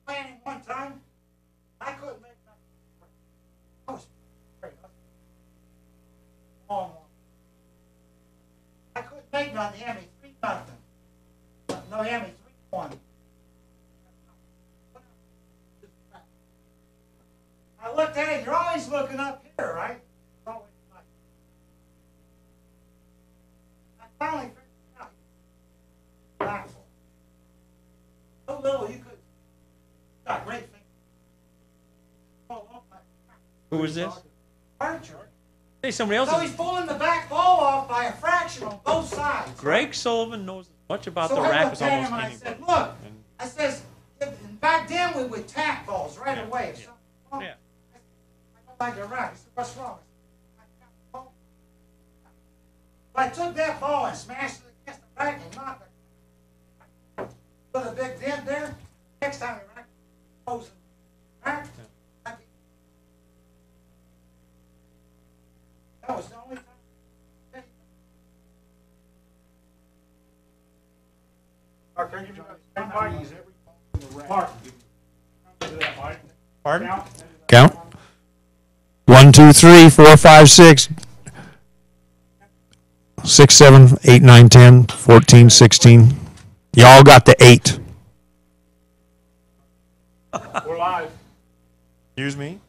planning one time. I couldn't make nothing. I was afraid. I couldn't make nothing. Hand me 3-0. No, hand me 3-1. I looked at it. You're always looking up here, right? Always like. I finally figured it out. Back. So little you could. Got great fingers. Who is this? Archer. Hey, somebody else. So he's pulling the back ball off by a fraction on both sides. Greg Sullivan knows as much about So the I rack looked as at almost him and I anybody. said, look, I says, back then we would tap balls right away. If something wrong, Yeah. I don't like the rack. He said, what's wrong? I said, I tapped the ball. But I took that ball and smashed it against the rack and knocked it. Put a big dent there. Next time the rack goes in the rack, that was the only time. Mark, can you give me that? Mark, give me that mic. Pardon? Count. 1, 2, 3, 4, 5, 6, 6, 7, 8, 9, 10, 14, 16. Y'all got the 8. We're live. Excuse me?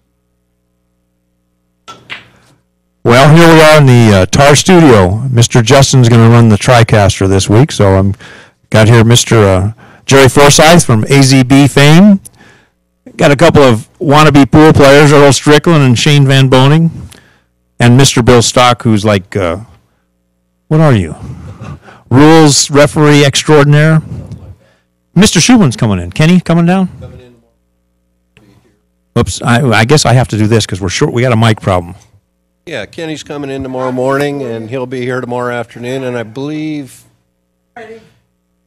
Well, here we are in the TAR studio. Mr. Justin's going to run the TriCaster this week, so I'm got here Mr. Jerry Forsyth from AZB fame. Got a couple of wannabe pool players, Earl Strickland and Shane Van Boening, and Mr. Bill Stock, who's like, what are you? Rules referee extraordinaire. Mr. Schumann's coming in. Kenny coming down? Coming in. Oops, I guess I have to do this because we're short. We got a mic problem. Yeah, Kenny's coming in tomorrow morning, and he'll be here tomorrow afternoon, and I believe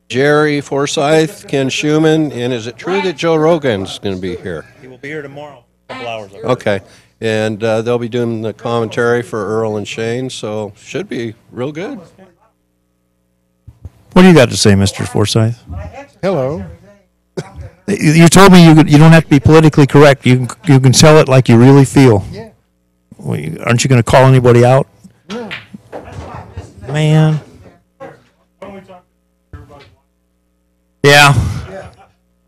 Jerry Forsyth, Ken Schumann, and is it true that Joe Rogan's going to be here? He will be here tomorrow, a couple hours ago. Okay, and they'll be doing the commentary for Earl and Shane, so should be real good. What do you got to say, Mr. Forsyth? Hello. You told me you don't have to be politically correct. You can tell it like you really feel. Yeah. Well, aren't you going to call anybody out? No. Man. When we talk to everybody. Yeah.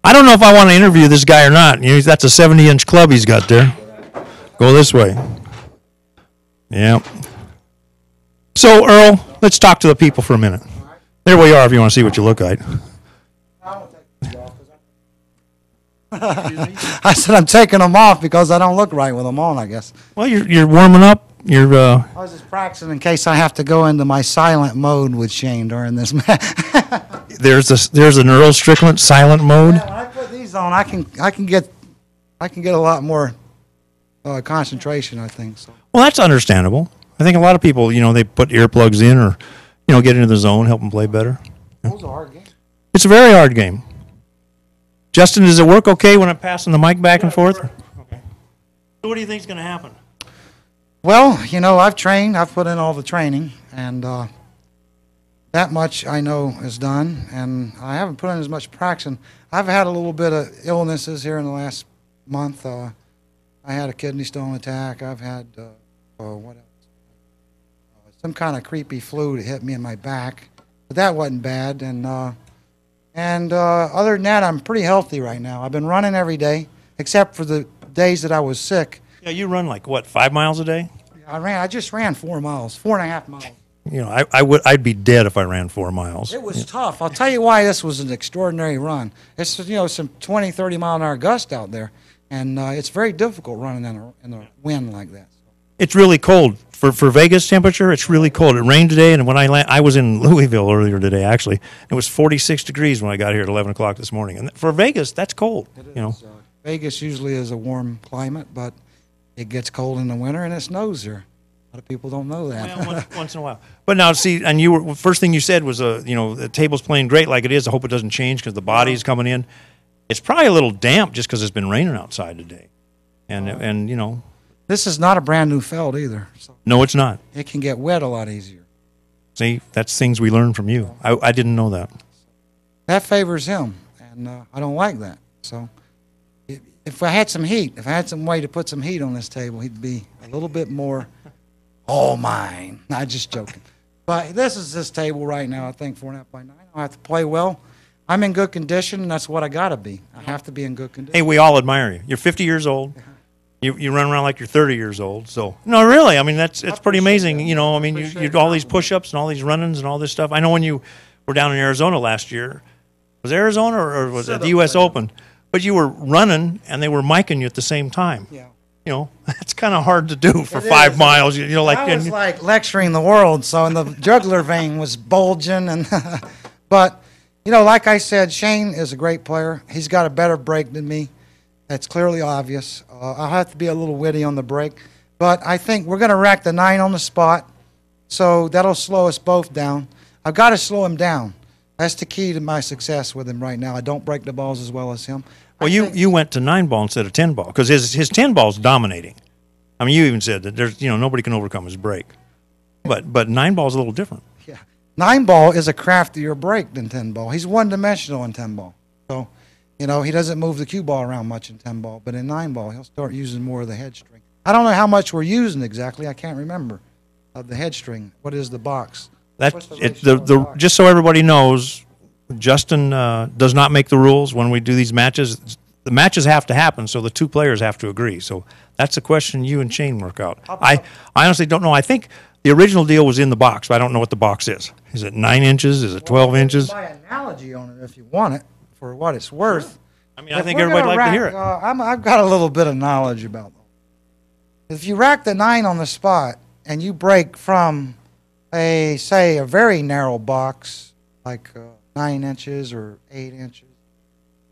I don't know if I want to interview this guy or not. That's a 70-inch club he's got there. Go this way. Yeah. So, Earl, let's talk to the people for a minute. There we are if you want to see what you look like. I said I'm taking them off because I don't look right with them on, I guess. Well, you're warming up. I was just practicing in case I have to go into my silent mode with Shane during this match. There's an Earl Strickland silent mode. Yeah, when I put these on, I can get a lot more concentration, I think. So. Well, that's understandable. I think a lot of people, they put earplugs in or, get into the zone, help them play better. Those are hard games. It's a very hard game. Justin, does it work okay when I'm passing the mic back and forth? Okay. So what do you think is going to happen? Well, I've trained. I've put in all the training, and that much I know is done. And I haven't put in as much practicing. I've had a little bit of illnesses here in the last month. I had a kidney stone attack. I've had what else? Some kind of creepy flu that hit me in my back, but that wasn't bad. And other than that, I'm pretty healthy right now. I've been running every day, except for the days that I was sick. Yeah, you run like, 5 miles a day? I just ran 4 miles, 4.5 miles. I'd be dead if I ran 4 miles. It was tough. I'll tell you why this was an extraordinary run. It's, some 20, 30 mile an hour gust out there, and it's very difficult running in the wind like that. It's really cold. For Vegas temperature, it's really cold. It rained today, and when I was in Louisville earlier today, actually. It was 46 degrees when I got here at 11 o'clock this morning. And for Vegas, that's cold. It is. Vegas usually is a warm climate, but it gets cold in the winter, and it snows here. A lot of people don't know that. Well, once in a while. But now, see, and first thing you said was, the table's playing great like it is. I hope it doesn't change because the body's coming in. It's probably a little damp just because it's been raining outside today. And This is not a brand new felt either. So no, it's not. it can get wet a lot easier. See, that's things we learned from you. I didn't know that. That favors him, and I don't like that. So if I had some heat, if I had some way to put some heat on this table, he'd be a little bit more all mine. Not just joking. But this is this table right now, I think 4.5 by 9. I have to play well. I'm in good condition, and that's what I got to be. I have to be in good condition. Hey, we all admire you. You're 50 years old. You run around like you're 30 years old. So no, really, I mean it's pretty amazing. You know, I mean you do all these push-ups and all these run-ins and all this stuff. I know when you were down in Arizona last year, was it Arizona or was it the U.S. Open? But you were running and they were micing you at the same time. Yeah. You know, that's kind of hard to do for 5 miles. You know, like I was like lecturing the world, so and the jugular vein was bulging, and but you know, like I said, Shane is a great player. He's got a better break than me. That's clearly obvious. I'll have to be a little witty on the break, but I think we're going to rack the 9 on the spot, so that'll slow us both down. I've got to slow him down. That's the key to my success with him right now. I don't break the balls as well as him. well, you went to 9 ball instead of 10 ball because his 10 ball's dominating. I mean, you even said that there's nobody can overcome his break, but 9 ball's a little different. Yeah, 9 ball is a craftier break than 10 ball. He's one-dimensional in 10 ball, so. You know, he doesn't move the cue ball around much in 10 ball, but in 9 ball, he'll start using more of the head string. I don't know how much we're using exactly. I can't remember of the head string. What is the box? Just so everybody knows, Justin does not make the rules when we do these matches. The matches have to happen, so the 2 players have to agree. So that's a question you and Shane work out. I honestly don't know. I think the original deal was in the box, but I don't know what the box is. Is it 9 inches? Is it 12 inches? Buy an analogy on it if you want it. For what it's worth. I mean, I think everybody'd like to hear it. I've got a little bit of knowledge about them. If you rack the 9 on the spot and you break from say a very narrow box, like 9 inches or 8 inches,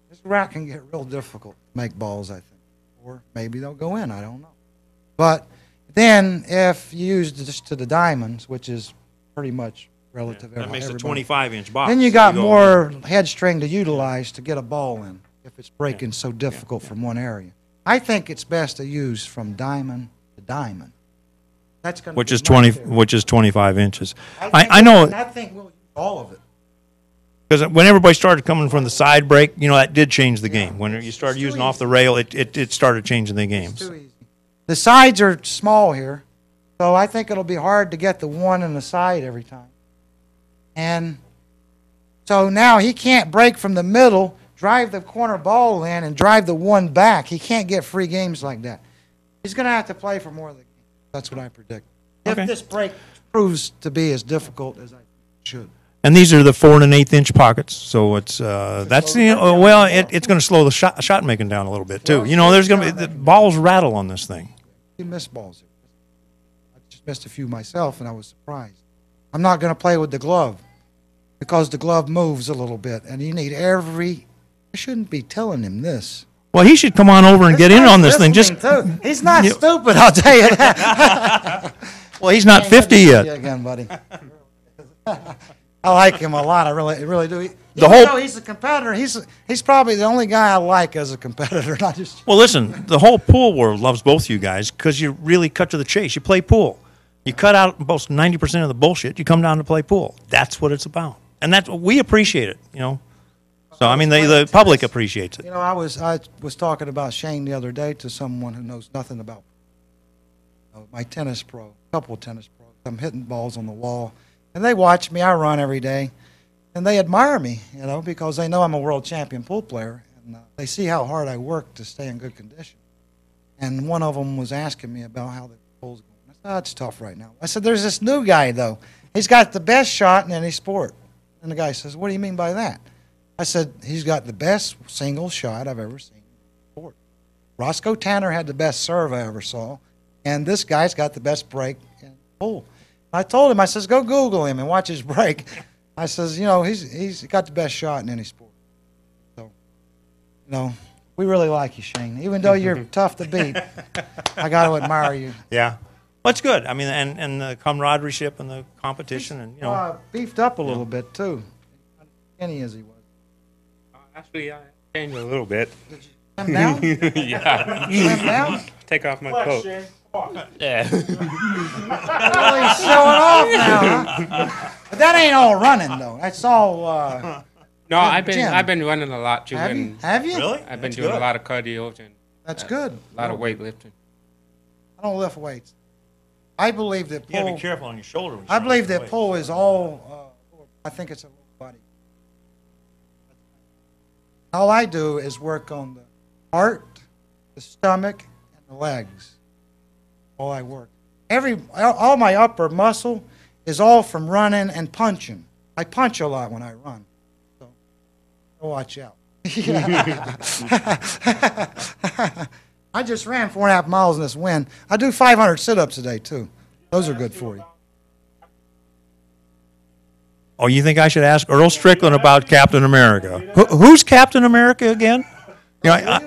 this rack can get real difficult to make balls, I think. Or maybe they'll go in, I don't know. But then if you use just to the diamonds, which is pretty much relative. That makes a 25-inch box. Then you got more head string to utilize to get a ball in if it's breaking so difficult from one area. I think it's best to use from diamond to diamond. That's going to which is 25 inches. I know. I think we'll use all of it. Because when everybody started coming from the side break, you know, that did change the game. When you started using off the rail, it started changing the games. It's too easy. The sides are small here, so I think it'll be hard to get the one in the side every time. And so now he can't break from the middle, drive the corner ball in, and drive the one back. He can't get free games like that. He's going to have to play for more of the game. That's what I predict. Okay. If this break proves to be as difficult as I think it should. And these are the 4 1/8 inch pockets, so it's that's it's going to slow the shot making down a little bit too. You know, there's going to be the balls rattle on this thing. You miss balls here. I just missed a few myself, and I was surprised. I'm not going to play with the glove because the glove moves a little bit, and you need I shouldn't be telling him this. Well, he should come on over and get in on this thing. He's not stupid, I'll tell you that. Well, he's not 50 yet. Again, buddy. I like him a lot. I really do. Even though he's a competitor, he's probably the only guy I like as a competitor. Not just. Well, listen, the whole pool world loves both you guys because you really cut to the chase. You play pool. You cut out most 90% of the bullshit. You come down to play pool. That's what it's about, and we appreciate it. You know, so I mean the public appreciates it. You know, I was talking about Shane the other day to someone who knows nothing about my tennis pro, a couple of tennis pros. I'm hitting balls on the wall, and they watch me. I run every day, and they admire me. You know, because they know I'm a world champion pool player, and they see how hard I work to stay in good condition. And one of them was asking me about how the pool's going. Oh, it's tough right now. I said, there's this new guy, though. He's got the best shot in any sport. And the guy says, what do you mean by that? I said, he's got the best single shot I've ever seen in the sport. Roscoe Tanner had the best serve I ever saw, and this guy's got the best break in the pool. I told him, I says, go Google him and watch his break. I says, you know, he's got the best shot in any sport. So, you know, we really like you, Shane. Even though you're tough to beat, I got to admire you. Yeah. Well, it's good. I mean, and the camaraderie and the competition, and you know, beefed up a little bit too. Not as skinny as he was. Actually, I changed a little bit. Did you slim down? Yeah. Slim down? Take off my coat. Yeah. Really showing off now, huh? But that ain't all running though. That's all. No, I've been running a lot too. Have you? really? I've been doing a lot of cardio and That's good. A lot of weightlifting. I don't lift weights. I believe that You gotta pull. be careful on your shoulder. When I believe that that pull is all. I think it's a lower body. All I do is work on the heart, the stomach, and the legs. All I work. All my upper muscle is all from running and punching. I punch a lot when I run, so watch out. I just ran 4.5 miles in this wind. I do 500 sit-ups a day too. Those are good for you. Oh, you think I should ask Earl Strickland about Captain America? Who's Captain America again? You know,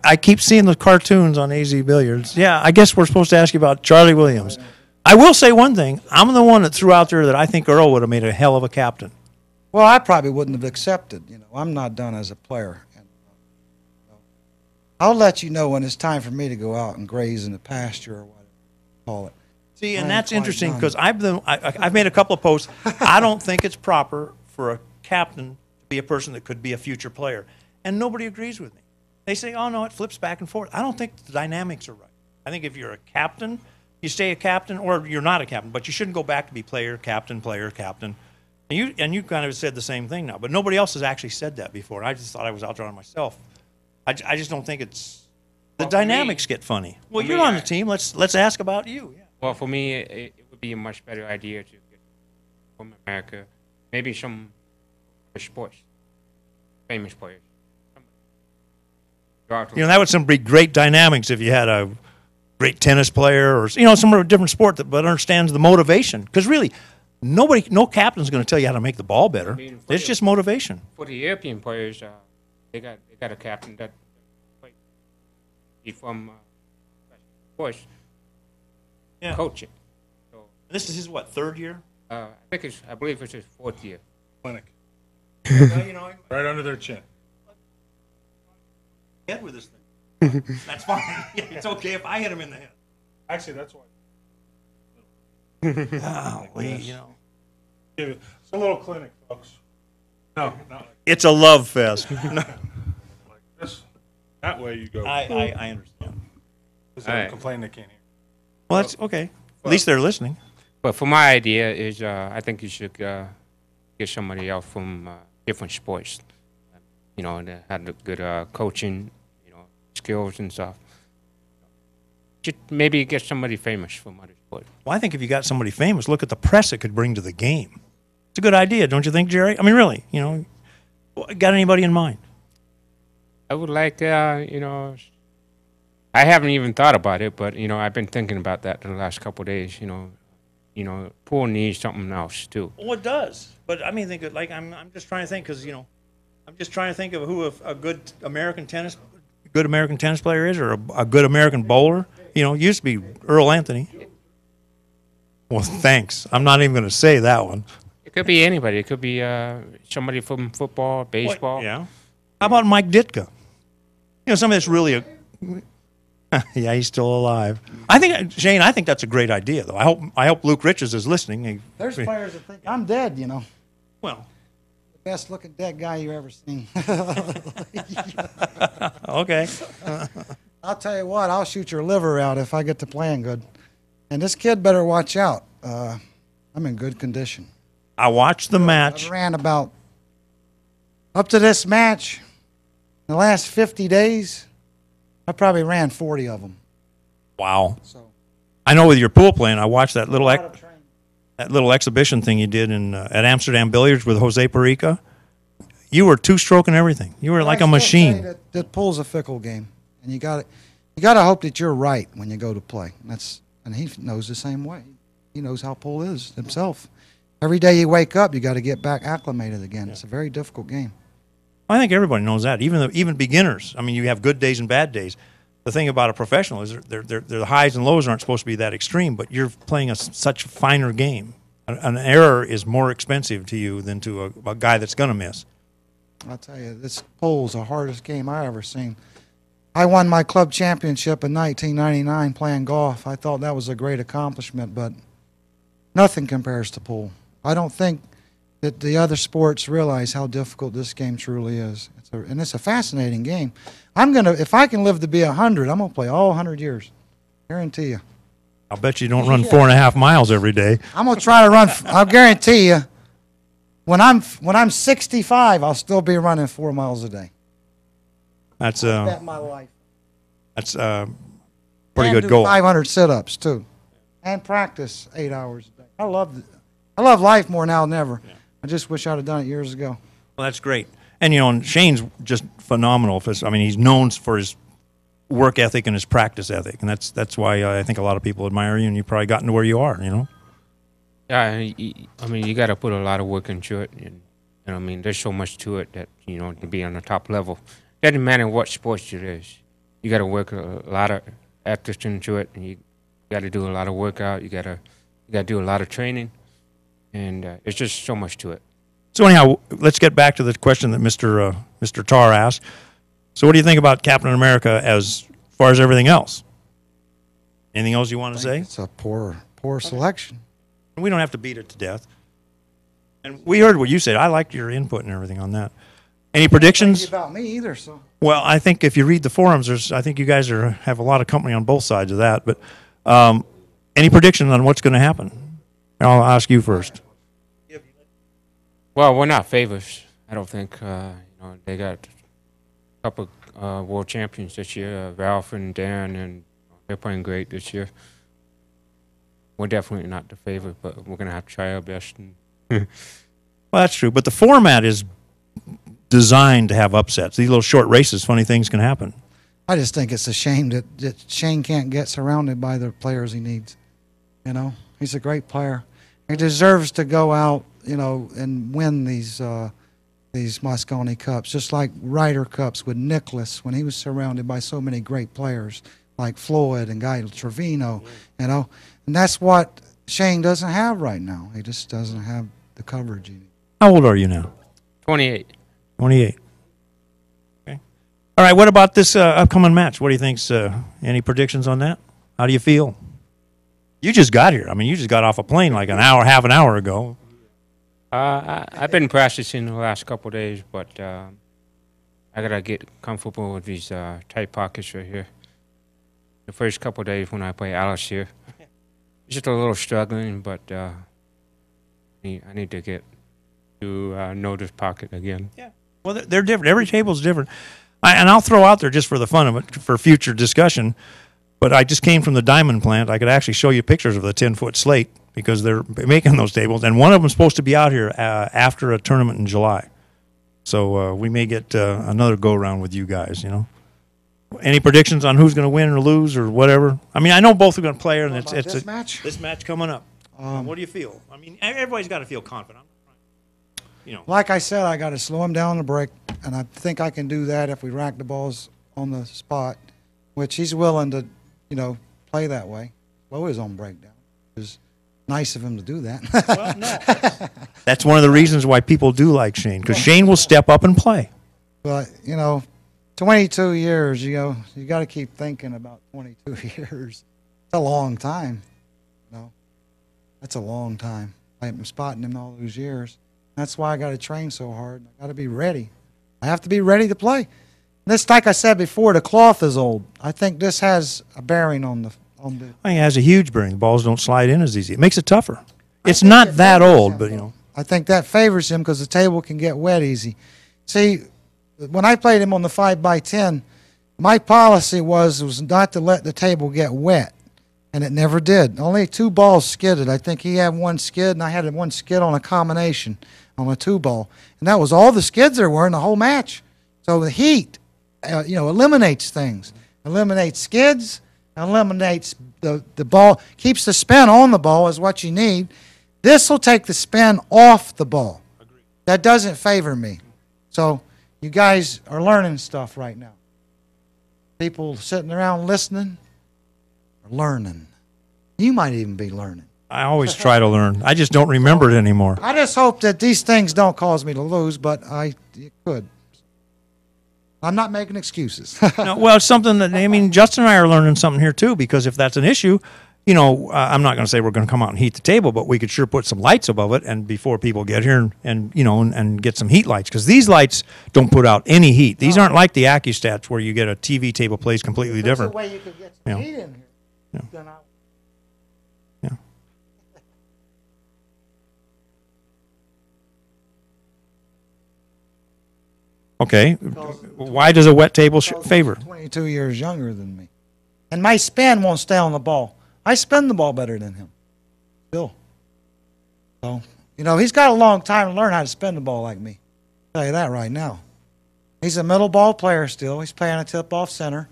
I keep seeing the cartoons on AZ Billiards. Yeah, I guess we're supposed to ask you about Charlie Williams. I will say one thing. I'm the one that threw out there that I think Earl would have made a hell of a captain. Well, I probably wouldn't have accepted. You know, I'm not done as a player. And, I'll let you know when it's time for me to go out and graze in the pasture or whatever you call it. See, and I ain't that's quite interesting done. because I've made a couple of posts. I don't think it's proper for a captain to be a person that could be a future player, and nobody agrees with me. They say, "Oh no, it flips back and forth." I don't think the dynamics are right. I think if you're a captain, you stay a captain, or you're not a captain, but you shouldn't go back to be player, captain, player, captain. And you kind of said the same thing now, but nobody else has actually said that before. I just thought I was out there on myself. I just don't think it's the Well, for dynamics me- get funny. Well, for you're me, on the team. Let's ask about you. Yeah. Well, for me, it would be a much better idea to get from America, maybe some sports, famous players. You know, that would be great dynamics if you had a great tennis player or, you know, some different sport that but understands the motivation. Because really, no captain's going to tell you how to make the ball better. mean, for It's the- just motivation. For the European players, they got a captain that played from sports, Yeah. coaching. So This is his, what, third year? I believe it's his 4th year. Clinic. You know, Right under their chin. head with this thing. That's fine. It's okay if I hit him in the head. Actually, that's why. You know. It's a little clinic, folks. No, not like It's a love fest. this. That way you go. I understand. Because they'll complain they can't hear. Well, that's okay. At least they're listening. But for my idea is, I think you should get somebody else from different sports, you know, that had good coaching, you know, skills and stuff. Just maybe get somebody famous from other sports. Well, I think if you got somebody famous, look at the press it could bring to the game. It's a good idea, don't you think, Jerry? I mean, really, you know, got anybody in mind? I would like, you know, I haven't even thought about it, but you know, I've been thinking about that the last couple of days. You know, pool needs something else too. Well, it does. But I mean, think of, like I'm just trying to think because, you know, I'm just trying to think of who a good American tennis player is, or a good American bowler. You know, it used to be Earl Anthony. Well, thanks. I'm not even going to say that one. It could be anybody. It could be somebody from football, baseball. Yeah. How about Mike Ditka? You know, somebody that's really yeah, he's still alive. I think, Shane, I think that's a great idea, though. I hope Luke Riches is listening. There's players that think I'm dead. You know, Well, the best looking dead guy you ever seen. okay. I'll tell you what, I'll shoot your liver out if I get to playing good. And this kid better watch out. I'm in good condition. I watched the match. I ran about, up to this match, in the last 50 days, I probably ran 40 of them. Wow. So, I know with your pool playing, I watched that little a lot of training. that little exhibition thing you did in at Amsterdam Billiards with Jose Perica. You were two-stroking everything. You were like a I still machine. say that pool's a fickle game, and you got to hope that you're right when you go to play. And he knows the same way. He knows how pool is himself. Every day you wake up, you got to get back acclimated again. It's a very difficult game. I think everybody knows that, even beginners. I mean, you have good days and bad days. The thing about a professional is the highs and lows aren't supposed to be that extreme, but you're playing such a finer game. An error is more expensive to you than to a guy that's going to miss. I'll tell you, this pool's the hardest game I ever seen. I won my club championship in 1999 playing golf. I thought that was a great accomplishment, but nothing compares to pool. I don't think that the other sports realize how difficult this game truly is. And it's a fascinating game. If I can live to be 100, I'm gonna play all 100 years. Guarantee you. I'll bet you don't run 4.5 miles every day. I'm gonna try to run. I'll guarantee you, when I'm 65, I'll still be running 4 miles a day. That's Bet my life. that's pretty And good do goal. 500 sit-ups too, and practice 8 hours a day. I love life more now than ever. Yeah. I just wish I'd have done it years ago. Well, that's great. And and Shane's just phenomenal. I mean, he's known for his work ethic and his practice ethic, and that's why I think a lot of people admire you, and you've probably gotten to where you are. Yeah, I mean, you got to put a lot of work into it, and I mean, there's so much to it that to be on the top level. Doesn't matter what sports it is. You got to work a lot of ethics into it, and you got to do a lot of workout. You got to do a lot of training, and it's just so much to it. So anyhow, let's get back to the question that Mr. Tarr asked. So what do you think about Captain America as far as everything else? Anything else you want to say? It's a poor selection. We don't have to beat it to death. And we heard what you said. I liked your input and everything on that. Any predictions? About me either. So Well, I think if you read the forums, I think you guys have a lot of company on both sides of that. But any predictions on what's going to happen? I'll ask you first. Well, we're not favorites. I don't think. They got a couple world champions this year, Ralph and Dan, and they're playing great this year. We're definitely not the favorite, but we're going to have to try our best. Well, that's true. But the format is designed to have upsets. These little short races, funny things can happen. I just think it's a shame that Shane can't get surrounded by the players he needs. He's a great player. He deserves to go out, and win these Mosconi Cups, just like Ryder Cups with Nicklaus when he was surrounded by so many great players like Floyd and Guy Trevino, And that's what Shane doesn't have right now. He just doesn't have the coverage he needs. How old are you now? 28. 28. Okay. All right, what about this upcoming match? What do you think? Any predictions on that? How do you feel? You just got here. I mean, you just got off a plane like half an hour ago. I've been practicing the last couple of days, but I gotta get comfortable with these tight pockets right here. The first couple of days when I play Alice here, it's just a little struggling, but I need to get to know this pocket again. Yeah. Well, they're different. Every table's different. And I'll throw out there just for the fun of it, for future discussion. But I just came from the diamond plant. I could actually show you pictures of the 10-foot slate because they're making those tables. And one of them's supposed to be out here after a tournament in July. So we may get another go-around with you guys, Any predictions on who's going to win or lose or whatever? I mean, I know both are going to play, and it's this match. This match coming up. What do you feel? I mean, everybody's got to feel confident. Like I said, I got to slow him down the break, and I think I can do that if we rack the balls on the spot, which he's willing to, play that way. Slow his own breakdown. It's nice of him to do that. Well, no. That's one of the reasons why people do like Shane, because Shane will step up and play. But 22 years, you got to keep thinking about 22 years. It's a long time. That's a long time. I've been spotting him all those years. That's why I got to train so hard. I got to be ready. I have to be ready to play. This, like I said before, the cloth is old. I think this has a bearing on the. It has a huge bearing. The balls don't slide in as easy. It makes it tougher. It's not that old, but I think that favors him because the table can get wet easy. See, when I played him on the 5x10, my policy was not to let the table get wet, and it never did. Only 2 balls skidded. I think he had 1 skid, and I had 1 skid on a combination on a 2-ball, and that was all the skids there were in the whole match. So the heat, eliminates things, eliminates skids, eliminates the ball, keeps the spin on the ball is what you need. This will take the spin off the ball. Agreed. That doesn't favor me. So you guys are learning stuff right now. People sitting around listening are learning. You might even be learning. I always try to learn. I just don't remember it anymore. I just hope that these things don't cause me to lose, but it could. I'm not making excuses. No, well, it's something that, Justin and I are learning something here too, because if that's an issue, I'm not going to say we're going to come out and heat the table, but we could sure put some lights above it, and before people get here, and get some heat lights, because these lights don't put out any heat. These aren't like the AccuStats where you get a TV table plays completely different. There's a way you could get some heat in here. Yeah. Then I- Yeah. Okay. Why does a wet table favor? 22 years younger than me. And my spin won't stay on the ball. I spin the ball better than him. Still. So, he's got a long time to learn how to spin the ball like me. I'll tell you that right now. He's a middle ball player still. He's playing a tip off center.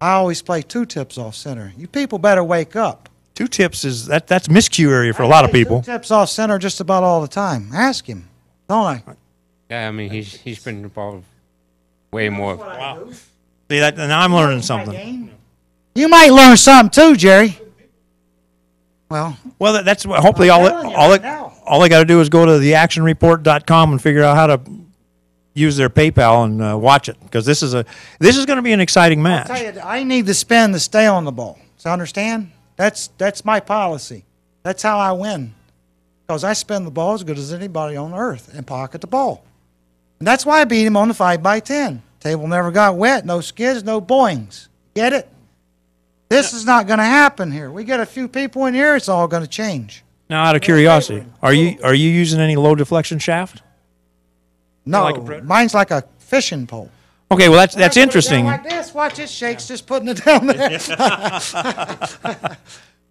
I always play 2 tips off center. You people better wake up. 2 tips that's miscue area for a lot of people. 2 tips off center just about all the time. Ask him, don't I? Yeah, I mean, he's been involved way more. Wow. See that? Now I'm learning something. You might learn something too, Jerry. Well, that's hopefully all they got to do is go to theactionreport.com and figure out how to use their PayPal and watch it, because this is going to be an exciting match. I'll tell you, I need the spin to stay on the ball. So understand? That's my policy. That's how I win, because I spin the ball as good as anybody on earth and pocket the ball. And that's why I beat him on the 5x10. Table never got wet, no skids, no Boeings. Get it? This is not going to happen here. We get a few people in here, it's all going to change. Now, out of curiosity, are you using any low deflection shaft? No, Like a Predator? mine's like a fishing pole. Okay, well that's Put it interesting, down like this. Watch it shakes, just putting it down there.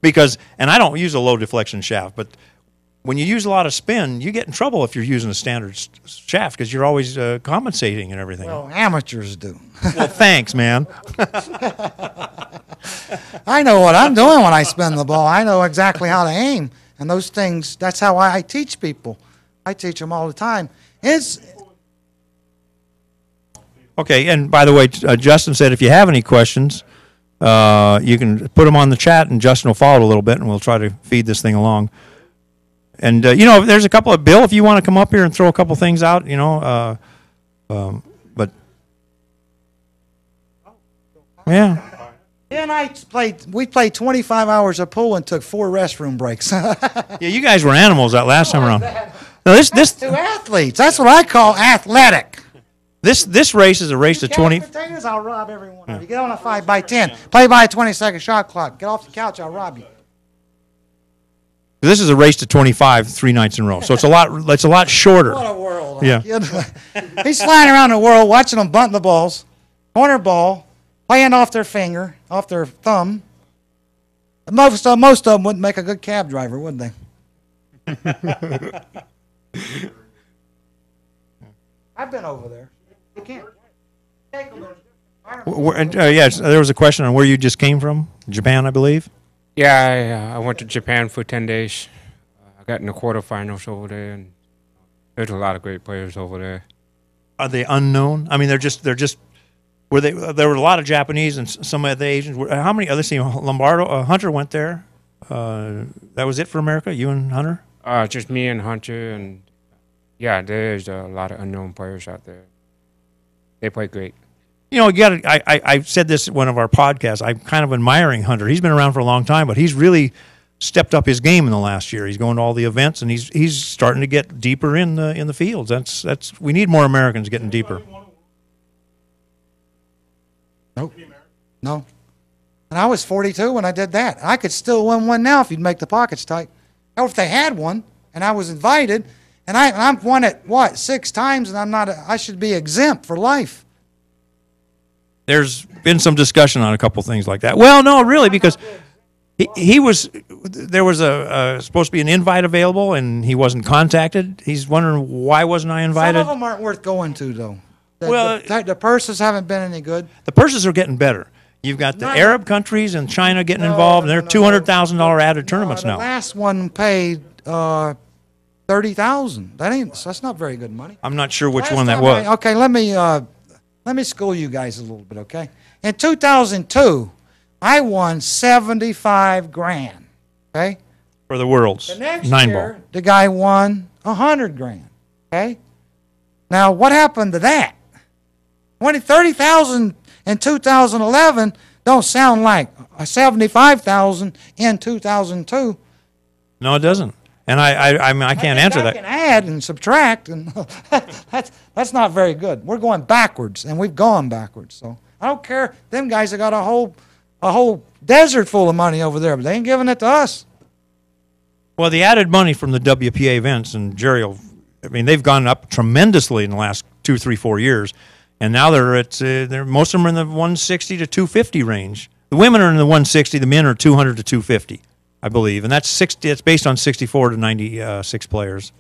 because, and I don't use a low deflection shaft, but when you use a lot of spin, you get in trouble if you're using a standard shaft, because you're always compensating and everything. Well, amateurs do. Well, thanks, man. I know what I'm doing when I spin the ball. I know exactly how to aim. And those things, that's how I teach people. I teach them all the time. Okay, and by the way, Justin said if you have any questions, you can put them on the chat, and Justin will follow it a little bit, and we'll try to feed this thing along. And, there's a couple of, Bill, if you want to come up here and throw a couple things out, but, yeah. We played 25 hours of pool and took 4 restroom breaks. Yeah, you guys were animals that last time around. Now, this 2 athletes. That's what I call athletic. This race is a race to 20. Potatoes, I'll rob every one of you. Get on a 5x10. Play by a 20-second shot clock. Get off the couch, I'll rob you. This is a race to 25 3 nights in a row, so it's a lot shorter. What a world. Yeah. He's flying around the world watching them bunt the balls, corner ball, playing off their finger, off their thumb. Most of them wouldn't make a good cab driver, would they? I've been over there. You can't take them. Yes, there was a question on where you just came from. Japan, I believe. Yeah, I went to Japan for 10 days. I got in the quarterfinals over there, and there's a lot of great players over there. Are they unknown? I mean, they're just. Were they? There were a lot of Japanese and some of the Asians. How many other teams? Lombardo, Hunter went there. That was it for America. You and Hunter. Just me and Hunter, and yeah, there's a lot of unknown players out there. They play great. You got to. I said this in one of our podcasts. I'm kind of admiring Hunter. He's been around for a long time, but he's really stepped up his game in the last year. He's going to all the events, and he's starting to get deeper in the fields. That's we need more Americans getting deeper. Nope. No. And I was 42 when I did that. I could still win one now if you'd make the pockets tight. Or if they had one, and I was invited, and I've won it, 6 times, and I should be exempt for life. There's been some discussion on a couple things like that. Well, no, really, because there was supposed to be an invite available, and he wasn't contacted. He's wondering, why wasn't I invited? Some of them aren't worth going to, though. The purses haven't been any good. The purses are getting better. You've got the Arab countries and China getting involved, and they're $200,000 added tournaments now. The last one paid $30,000. That's not very good money. I'm not sure which one that was. Okay, let me school you guys a little bit. Okay, in 2002, I won $75,000. Okay, for the Worlds. The next 9 year, ball. the guy won $100,000. Okay, now what happened to that? $30,000 in 2011. don't sound like 75,000 in 2002. No, it doesn't. And I mean, I can't answer I that. can add and subtract, and that's not very good. We're going backwards, and we've gone backwards. So I don't care. Them guys have got a whole desert full of money over there, but they ain't giving it to us. Well, the added money from the WPA events, and Jerry, I mean, they've gone up tremendously in the last 2, 3, 4 years, and now most of them are in the 160 to 250 range. The women are in the 160, the men are 200 to 250, I believe, and that's 60. It's based on 64 to 96 players.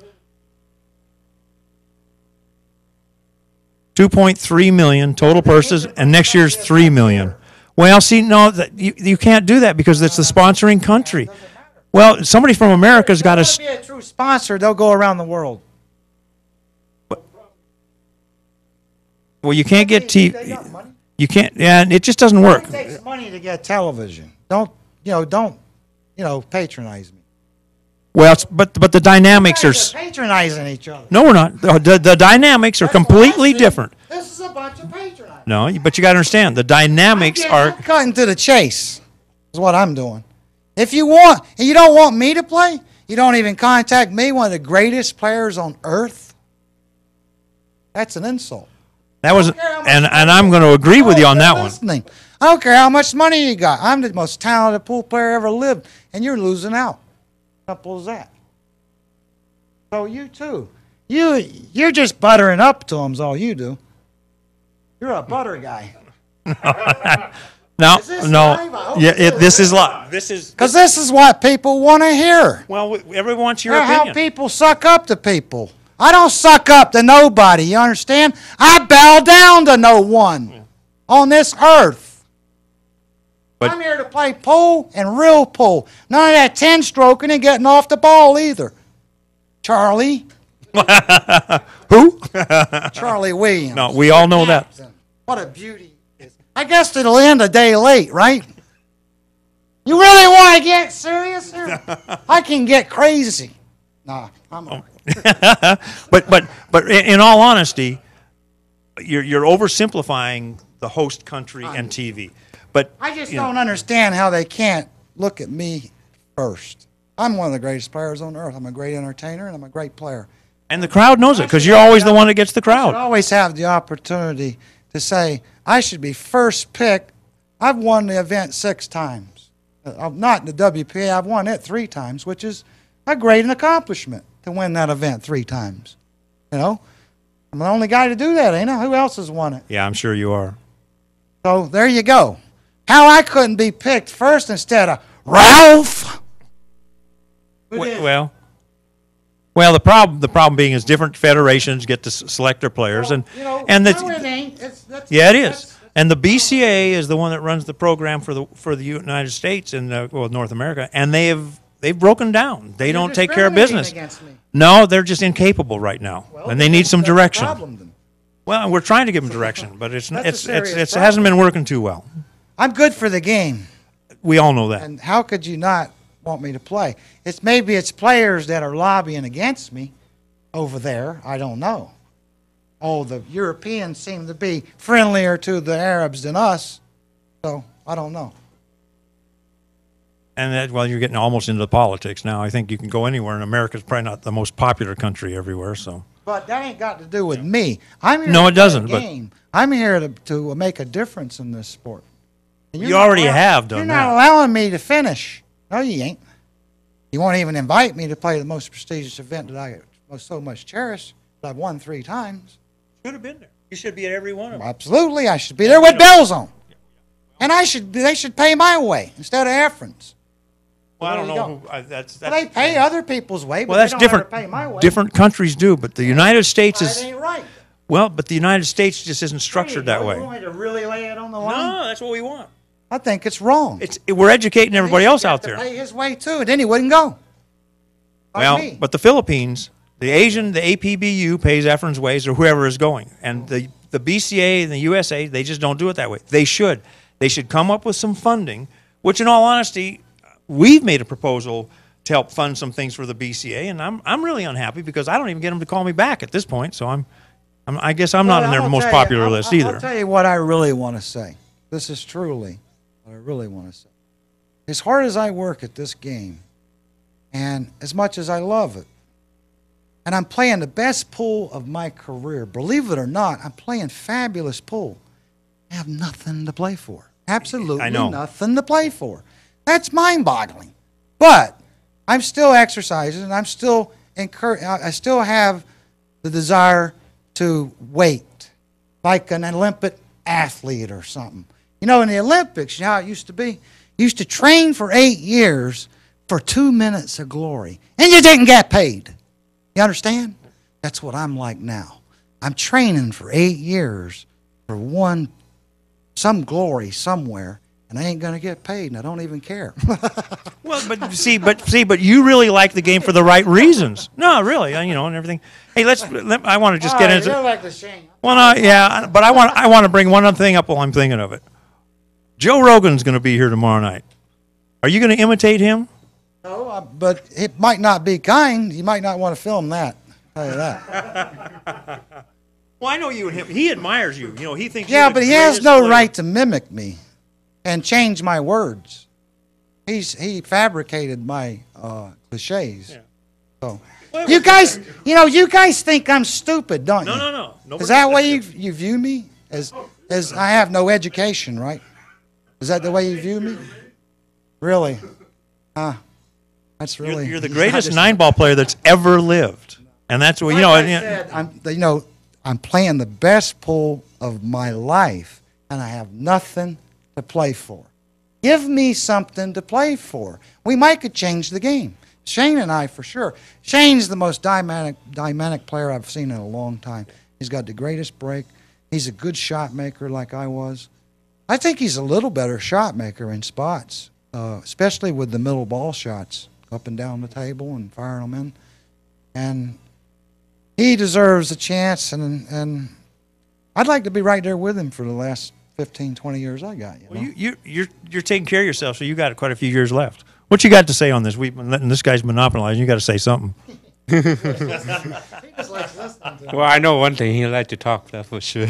2.3 million total purses, and next year's 3 million. Well, see, no, you can't do that because it's the sponsoring country. Well, somebody from America's got If they want to be a true sponsor, they'll go around the world. Well, you can't get They TV. got money. You can't, yeah, it just doesn't work. It takes money to get television. Don't patronize me. Well, but the dynamics are. Guys are patronizing each other. No, we're not. The dynamics are That's what I completely see. different. This is a bunch of patronizing. No, but you got to understand the dynamics are. I'm cutting to the chase. Is what I'm doing. If you want, and you don't want me to play, you don't even contact me, one of the greatest players on earth. That's an insult. That was, I don't care how much and money I'm going to agree with you on that one. listening. I don't care how much money you got. I'm the most talented pool player ever lived, and you're losing out. Simple as that. So you too. You're just buttering up to them is all you do. You're a butter guy. No, Is this no, live? I hope yeah, it is. this is live. This is Because this is what people want to hear. well, everyone wants your How opinion. people suck up to people. I don't suck up to nobody, you understand? I bow down to no one on this earth. But- I'm here to play pool and real pool. None of that 10-stroking and getting off the ball either. Charlie. Who? Charlie Williams. No, we all know that. What a beauty he is. I guess it'll end a day late, right? You really want to get serious here? I can get crazy. Nah, I'm all right. But in all honesty, you're oversimplifying the host country and TV. But I just you know, don't understand how they can't look at me first. I'm one of the greatest players on earth. I'm a great entertainer, and I'm a great player. and the crowd knows it because you're always the one that gets the I crowd. always have the opportunity to say, I should be first pick. I've won the event 6 times. Not in the WPA. I've won it 3 times, which is a great accomplishment to win that event 3 times. You know? I'm the only guy to do that, ain't I? Who else has won it? Yeah, I'm sure you are. So there you go. How I couldn't be picked first instead of Ralph? Well, the problem being is different federations get to select their players, and You know, and no, that's, it ain't. That's, yeah, it is. And the BCA is the one that runs the program for the United States and North America, and they've broken down. They don't take care of business. Against me. No, they're just incapable right now, and they need some That's the direction. problem, then. Well, we're trying to give them direction, but That's a serious it hasn't been working too well. I'm good for the game, We all know that. and how could you not want me to play? Maybe it's players that are lobbying against me over there. I don't know. Oh, the Europeans seem to be friendlier to the Arabs than us, so I don't know. And that, well, you're getting almost into the politics now. I think you can go anywhere, and America's probably not the most popular country everywhere. So, But that ain't got to do with me. I'm here No, to it play doesn't, a but- game. I'm here to make a difference in this sport. And you're You not already have done You're that. not allowing me to finish. No, you ain't. You won't even invite me to play the most prestigious event that I so much cherish, that I've won 3 times. should have been there. You should be at every one of them. Absolutely, I should be there with bells on. And they should pay my way instead of Efren's. Well, I don't There you know. That's Well, they pay other people's way, but well, that's they don't different. ever pay my way. Different countries do, but the United States That is ain't right. well, but the United States just isn't structured that You way. want me to really lay it on the line? No, that's what we want. I think it's wrong. We're educating everybody else out To there. pay his way too, and then he wouldn't go. Like Well, me. but the Philippines, the APBU pays Efren's ways or whoever is going, and the BCA and the USA, they just don't do it that way. They should. They should come up with some funding, which, in all honesty, we've made a proposal to help fund some things for the BCA, and I'm really unhappy because I don't even get them to call me back at this point. So I guess I'm not Well, in their I'll most tell you- popular list either. I'll tell you what I really want to say. This is truly, what I really want to say. As hard as I work at this game, and as much as I love it, and I'm playing the best pool of my career, believe it or not, I'm playing fabulous pool. I have nothing to play for. Absolutely nothing to play for. That's mind-boggling. But I'm still exercising, and I'm still I still have the desire to wait, like an Olympic athlete or something. You know, in the Olympics, you know how it used to be? You used to train for 8 years for 2 minutes of glory, and you didn't get paid. You understand? That's what I'm like now. I'm training for 8 years for some glory somewhere, and I ain't going to get paid, and I don't even care. Well, but you really like the game for the right reasons. No, really, you know, and everything. Hey, I want to just get into. You're like the Shane. Well, no, yeah, but I want to bring one other thing up while I'm thinking of it. Joe Rogan's going to be here tomorrow night. Are you going to imitate him? No, but it might not be kind. You might not want to film that. I'll tell you that. Well, I know you and him. He admires you. You know, he thinks. Yeah, you're the but he has greatest no player. right to mimic me and change my words. He fabricated my cliches. Yeah. So you guys think I'm stupid, don't you? No. Is that the way you view me? As I have no education, right? Is that the way you view me? Really? That's really. You're the greatest 9-ball player that's ever lived, and that's what you know. Like I said, I'm playing the best pool of my life, and I have nothing to play for. Give me something to play for. We might could change the game. Shane and I, for sure. Shane's the most dynamic player I've seen in a long time. He's got the greatest break. He's a good shot maker like I was. I think he's a little better shot maker in spots, especially with the middle ball shots up and down the table and firing them in. And he deserves a chance, and I'd like to be right there with him for the last 15, 20 years I got. Well, you're taking care of yourself, so you got quite a few years left. What you got to say on this? We've been letting this guy's monopolizing. You got to say something. Well, I know one thing. He like to talk, that's for sure.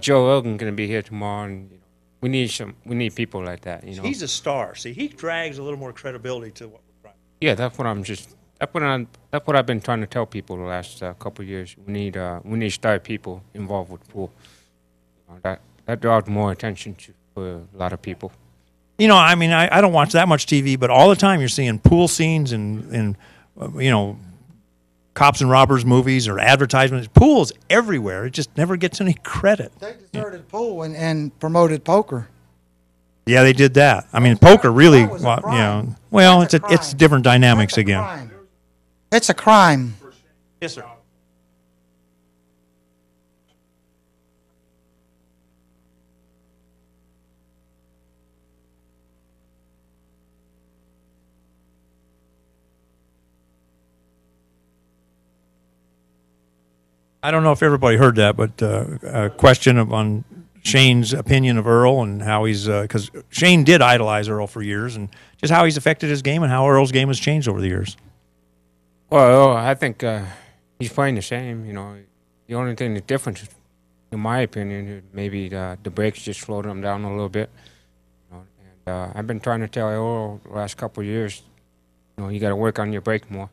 Joe Rogan gonna be here tomorrow, and we need people like that. You know, He's a star. See, he drags a little more credibility to what we're trying. yeah, that's what I've been trying to tell people the last couple of years. We need star people involved with pool. That draws more attention for a lot of people. You know, I mean, I don't watch that much TV, but all the time you're seeing pool scenes and cops and robbers movies or advertisements. Pools everywhere. It just never gets any credit. They deserted pool and promoted poker. Yeah, they did that. I mean, poker really, That was a crime. well, That's a it's crime. different dynamics That's a again. crime. It's a crime. Yes, sir. I don't know if everybody heard that, but a question on Shane's opinion of Earl and how he's because Shane did idolize Earl for years, and just how he's affected his game and how Earl's game has changed over the years. Well, I think he's playing the same. You know, the only thing that's different, in my opinion, is maybe the brakes just slowed him down a little bit. You know, and I've been trying to tell Earl the last couple of years, you got to work on your brake more.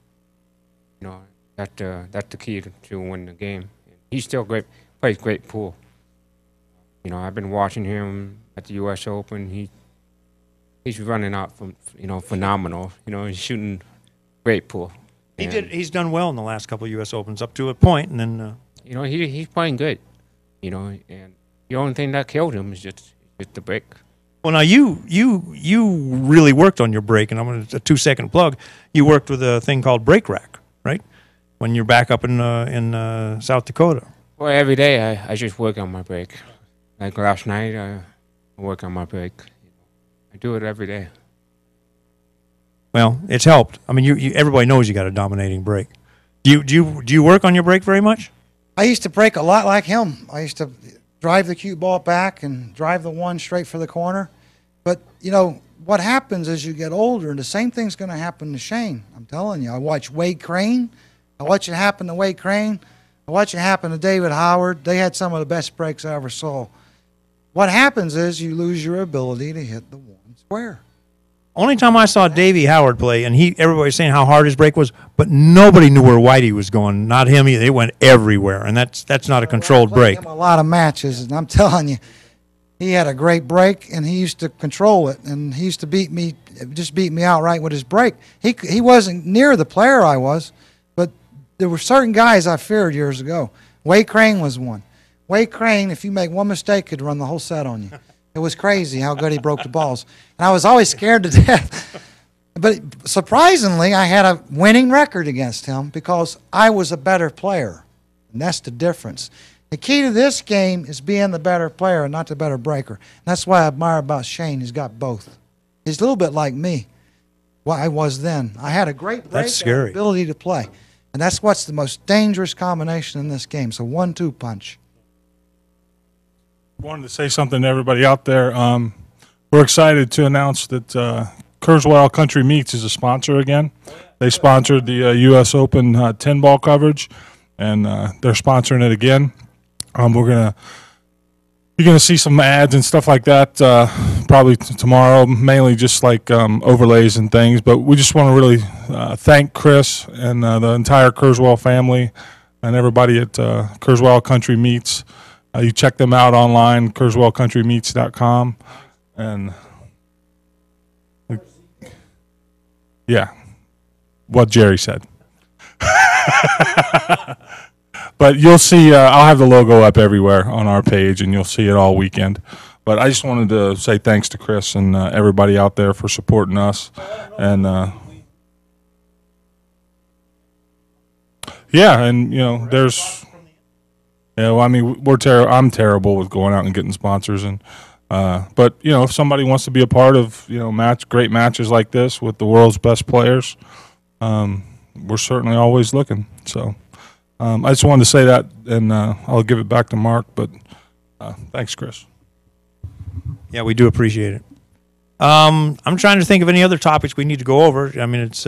You know, that's the key to win the game. He's still plays great pool. You know, I've been watching him at the U.S. Open. He's running out from phenomenal. You know, he's shooting great pool. He's done well in the last couple of U.S. Opens up to a point, and then he's playing good. You know, and the only thing that killed him is just the break. well, now you really worked on your brake, and I'm going to a 2-second plug. You worked with a thing called Brake Rack, right? When you're back up in South Dakota. Well, every day I just work on my brake. Like last night, I work on my brake. I do it every day. Well, it's helped. I mean, you everybody knows you got a dominating brake. Do you work on your brake very much? I used to brake a lot like him. I used to drive the cue ball back and drive the one straight for the corner. But, what happens as you get older, and the same thing's going to happen to Shane. I'm telling you. I watch Wade Crane. I watch it happen to Wade Crane. I watch it happen to David Howard. They had some of the best brakes I ever saw. what happens is you lose your ability to hit the one square. Only time I saw Davey Howard play, and everybody was saying how hard his break was, but nobody knew where Whitey was going. Not him either. It went everywhere, and that's not a controlled I played break. him a lot of matches, and I'm telling you, he had a great break, and he used to control it, and he used to beat me outright with his break. He wasn't near the player I was, but there were certain guys I feared years ago. Wade Crane was one. Wade Crane, if you make one mistake, could run the whole set on you. It was crazy how good he broke the balls. And I was always scared to death. But surprisingly, I had a winning record against him because I was a better player. And that's the difference. The key to this game is being the better player and not the better breaker. And that's why I admire about Shane. He's got both. He's a little bit like me, what I was then. I had a great break That's scary. and ability to play. And that's what's the most dangerous combination in this game. So 1-2 punch. Wanted to say something to everybody out there. We're excited to announce that Kurzweil Country Meats is a sponsor again. They sponsored the U.S. Open 10-ball coverage, and they're sponsoring it again. You're gonna see some ads and stuff like that probably tomorrow, mainly just like overlays and things. But we just want to really thank Chris and the entire Kurzweil family and everybody at Kurzweil Country Meats. You check them out online, KurzweilCountryMeats.com, and yeah, what Jerry said. But you'll see, I'll have the logo up everywhere on our page, and you'll see it all weekend. But I just wanted to say thanks to Chris and everybody out there for supporting us. And yeah, and you know, there's. Yeah, well, I mean, I'm terrible with going out and getting sponsors, and but you know, if somebody wants to be a part of great matches like this with the world's best players, we're certainly always looking. So I just wanted to say that, and I'll give it back to Mark. But thanks, Chris. Yeah, we do appreciate it. I'm trying to think of any other topics we need to go over. I mean, it's.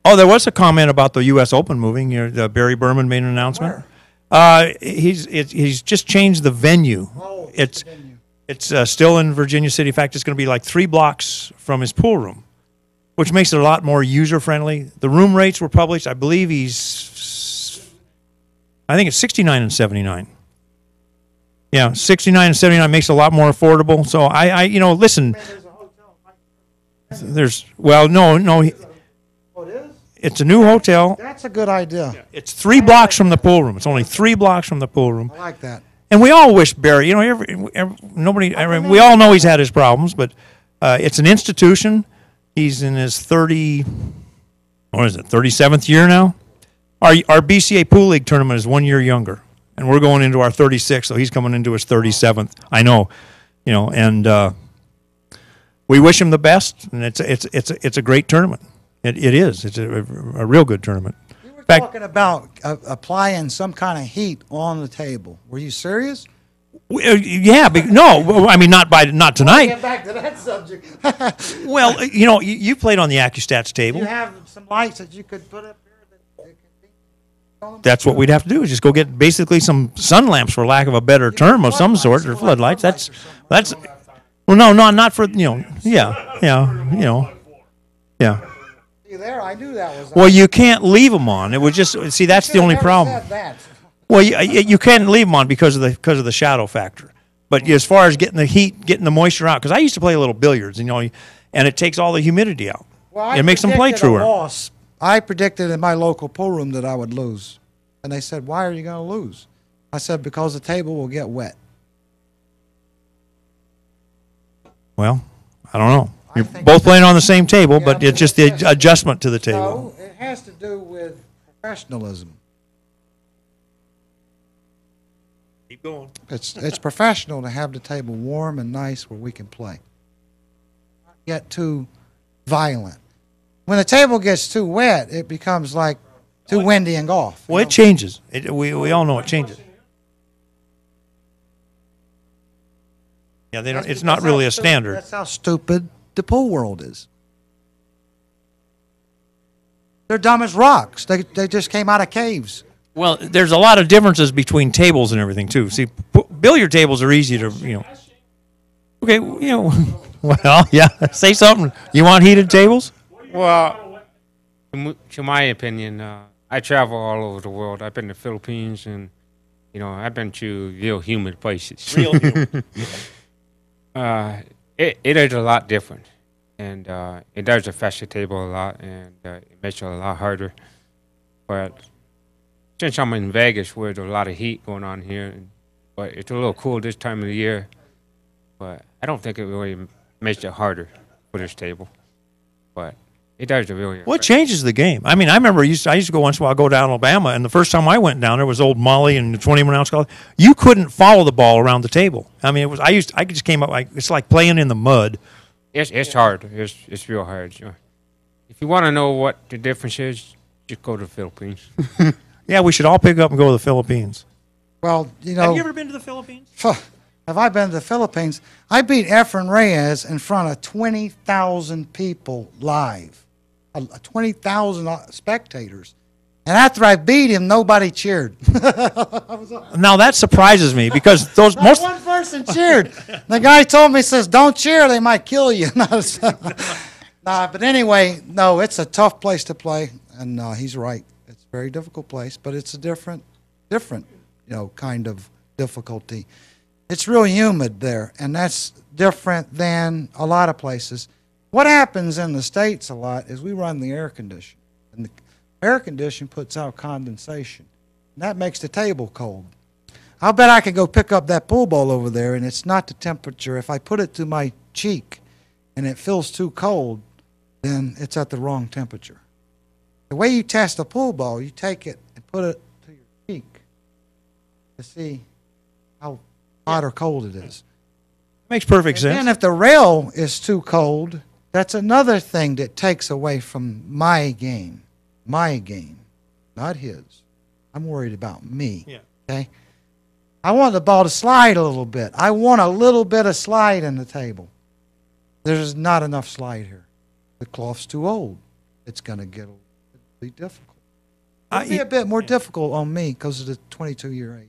Oh, there was a comment about the U.S. Open moving. Barry Berman made an announcement. He's just changed the venue. Oh, it's still in Virginia City. In fact, it's going to be like 3 blocks from his pool room, which makes it a lot more user friendly. The room rates were published. I believe I think it's 69 and 79. Yeah, 69 and 79 makes it a lot more affordable. So I listen. No. It's a new hotel. That's a good idea. It's 3 blocks from the pool room. It's only 3 blocks from the pool room. I like that. And we all wish Barry, we all know he's had his problems, but it's an institution. He's in his 37th year now? Our BCA Pool League tournament is 1 year younger, and we're going into our 36th, so he's coming into his 37th. I know, and we wish him the best, and it's a great tournament. It is. It's a real good tournament. We were talking about applying some kind of heat on the table. Were you serious? Yeah, no. I mean, not tonight. Get back to that subject. Well, you played on the AccuStats table. You have some lights that you could put up here that could be on them? That's what we'd have to do. Is just go get basically some sun lamps, for lack of a better term of some sort, or floodlights. That's. Well, no, not for yeah. There, I knew that was. Well, you can't leave them on. It would just see. That's the only problem. Well, you can't leave them on because of the shadow factor. But as far as getting the heat, getting the moisture out, because I used to play a little billiards, and it takes all the humidity out. Well, it makes them play truer. I predicted in my local pool room that I would lose, and they said, "Why are you going to lose?" I said, "Because the table will get wet." Well, I don't know. You're both playing on the same table, but it's just the adjustment to the table. No, it has to do with professionalism. Keep going. It's professional to have the table warm and nice where we can play. Not get too violent. When the table gets too wet, it becomes like too windy in golf. Well, it changes. We all know it changes. Yeah, they don't. It's not really a standard. That's how stupid the pool world is. They're dumb as rocks. They just came out of caves. Well, there's a lot of differences between tables and everything too. See, billiard tables are easy to, Okay, well, yeah. Say something. You want heated tables? Well, to my opinion, I travel all over the world. I've been to the Philippines, and I've been to real humid places. Real humid. It is a lot different, and it does affect the table a lot, and it makes it a lot harder. But since I'm in Vegas, where there's a lot of heat going on here, but it's a little cool this time of the year, but I don't think it really makes it harder for this table. But it does really. What changes the game? I mean, I remember I used to go once in a while, go down to Alabama, and the first time I went down there was old Molly and the 21-ounce golf. You couldn't follow the ball around the table. I mean, I just came up it's like playing in the mud. It's hard. It's real hard. If you want to know what the difference is, just go to the Philippines. Yeah, we should all pick up and go to the Philippines. Well, Have you ever been to the Philippines? Have I been to the Philippines? I beat Efren Reyes in front of 20,000 people live, 20,000 spectators. And after I beat him, nobody cheered. Now that surprises me because Not one person cheered. The guy told me, says, "Don't cheer; they might kill you." But anyway, no, it's a tough place to play, and he's right. It's a very difficult place, but it's a different, kind of difficulty. It's real humid there, and that's different than a lot of places. What happens in the States a lot is we run the air conditioner, and the air conditioner puts out condensation, and that makes the table cold. I'll bet I could go pick up that pool ball over there, and it's not the temperature. If I put it to my cheek and it feels too cold, then it's at the wrong temperature. The way you test a pool ball, you take it and put it to your cheek to see how hot or cold it is. Makes perfect sense. And if the rail is too cold, that's another thing that takes away from my game. My game, not his. I'm worried about me. Yeah. Okay? I want the ball to slide a little bit. I want a little bit of slide in the table. There's not enough slide here. The cloth's too old. It's going to get a little difficult. It'll be a bit more difficult on me because of the 22-year age.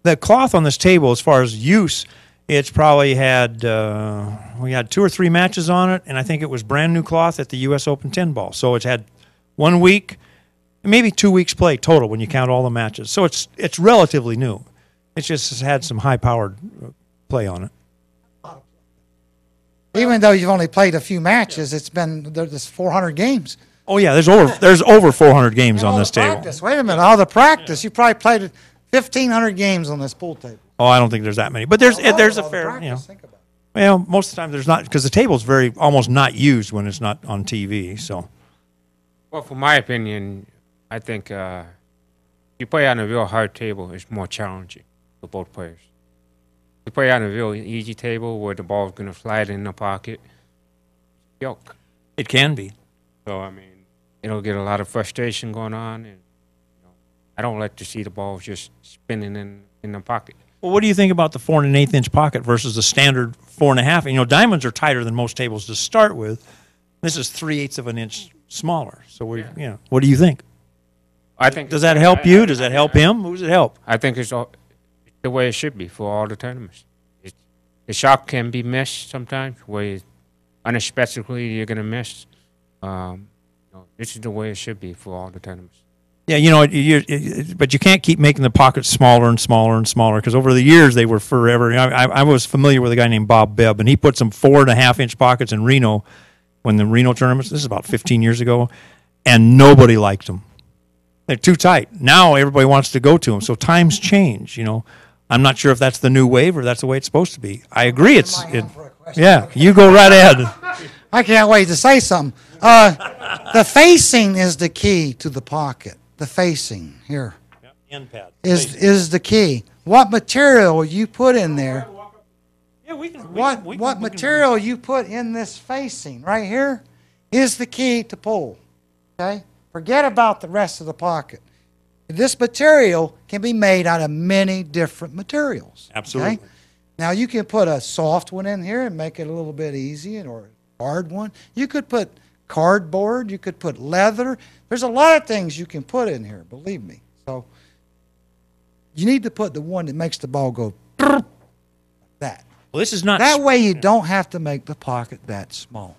The cloth on this table, as far as use, it's probably had we had 2 or 3 matches on it, and I think it was brand new cloth at the U.S. Open 10 ball. So it's had 1 week, maybe 2 weeks play total when you count all the matches. So it's relatively new. It's just had some high-powered play on it. Even though you've only played a few matches, there's 400 games. Oh yeah, there's over 400 games on this table. Practice. Wait a minute, all the practice. You probably played 1,500 games on this pool table. Oh, I don't think there's that many, but there's a fair, Think about it. Well, most of the time there's not, because the table's almost not used when it's not on TV. So, Well, for my opinion, I think you play on a real hard table, it's more challenging for both players. You play on a real easy table where the ball's going to slide in the pocket, yoke. it can be. So, I mean, it'll get a lot of frustration going on, and I don't like to see the ball just spinning in the pocket. Well, what do you think about the 4 1/8 inch pocket versus the standard 4 1/2? Diamonds are tighter than most tables to start with. This is 3/8 of an inch smaller. So what do you think? I think Does that help you? Does that help him? Who does it help? I think it's the way it should be for all the tournaments. The shot can be missed sometimes, where unexpectedly you're going to miss. This is the way it should be for all the tournaments. Yeah, but you can't keep making the pockets smaller and smaller and smaller, because over the years they were forever. I was familiar with a guy named Bob Bebb, and he put some 4 1/2 inch pockets in Reno when the Reno tournaments. This is about 15 years ago, and nobody liked them. They're too tight. Now everybody wants to go to them. So times change. I'm not sure if that's the new wave or that's the way it's supposed to be. I agree. Yeah, you go right ahead. I can't wait to say something. The facing is the key to the pocket. The facing here End pad is the key. What material you put in there? Yeah, we can. What material you put in this facing right here is the key to pull. Okay, forget about the rest of the pocket. This material can be made out of many different materials. Absolutely. Okay? Now you can put a soft one in here and make it a little bit easy, or a hard one. You could put cardboard. You could put leather. There's a lot of things you can put in here. Believe me. So You need to put the one that makes the ball go like that. Well, this is not. That way you don't have to make the pocket that small.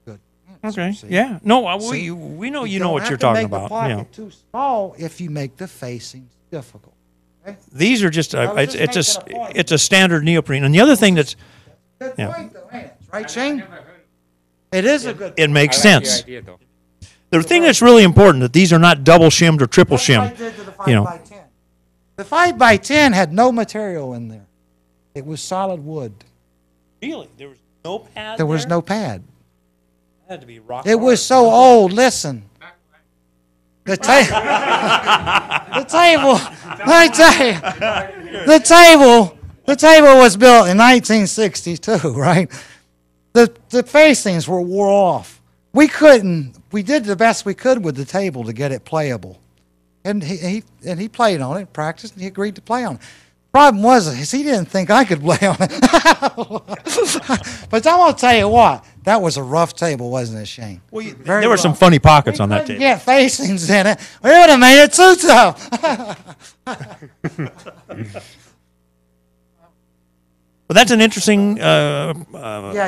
Good. Okay. See? Yeah. No, See? we know you don't know what have you're to talking make about. the pocket Yeah. too small if you make the facings difficult. Okay? These are just, I was it's just making a point. it's a standard neoprene. And the other thing that's, Good Yeah. point, though, ain't it? Right, Shane? It is a good it makes I like sense. the idea, though. The thing that's really important that these are not double shimmed or triple That's what I shimmed. did to the You know. 5x10. The 5x10 had no material in there. It was solid wood. Really, there was no pad. There was no pad. Had to be rock. It was so old. Listen. The table. The table. Let me tell you. The table was built in 1962, right? The facings were wore off. We did the best we could with the table to get it playable. And he played on it, practiced, and he agreed to play on it. Problem was he didn't think I could play on it. But I'm going to tell you what, that was a rough table, wasn't it, Shane? Well, Very there were some rough. funny pockets We on that couldn't table. get facings in it. We would have made it too tough. But that's an interesting Yeah,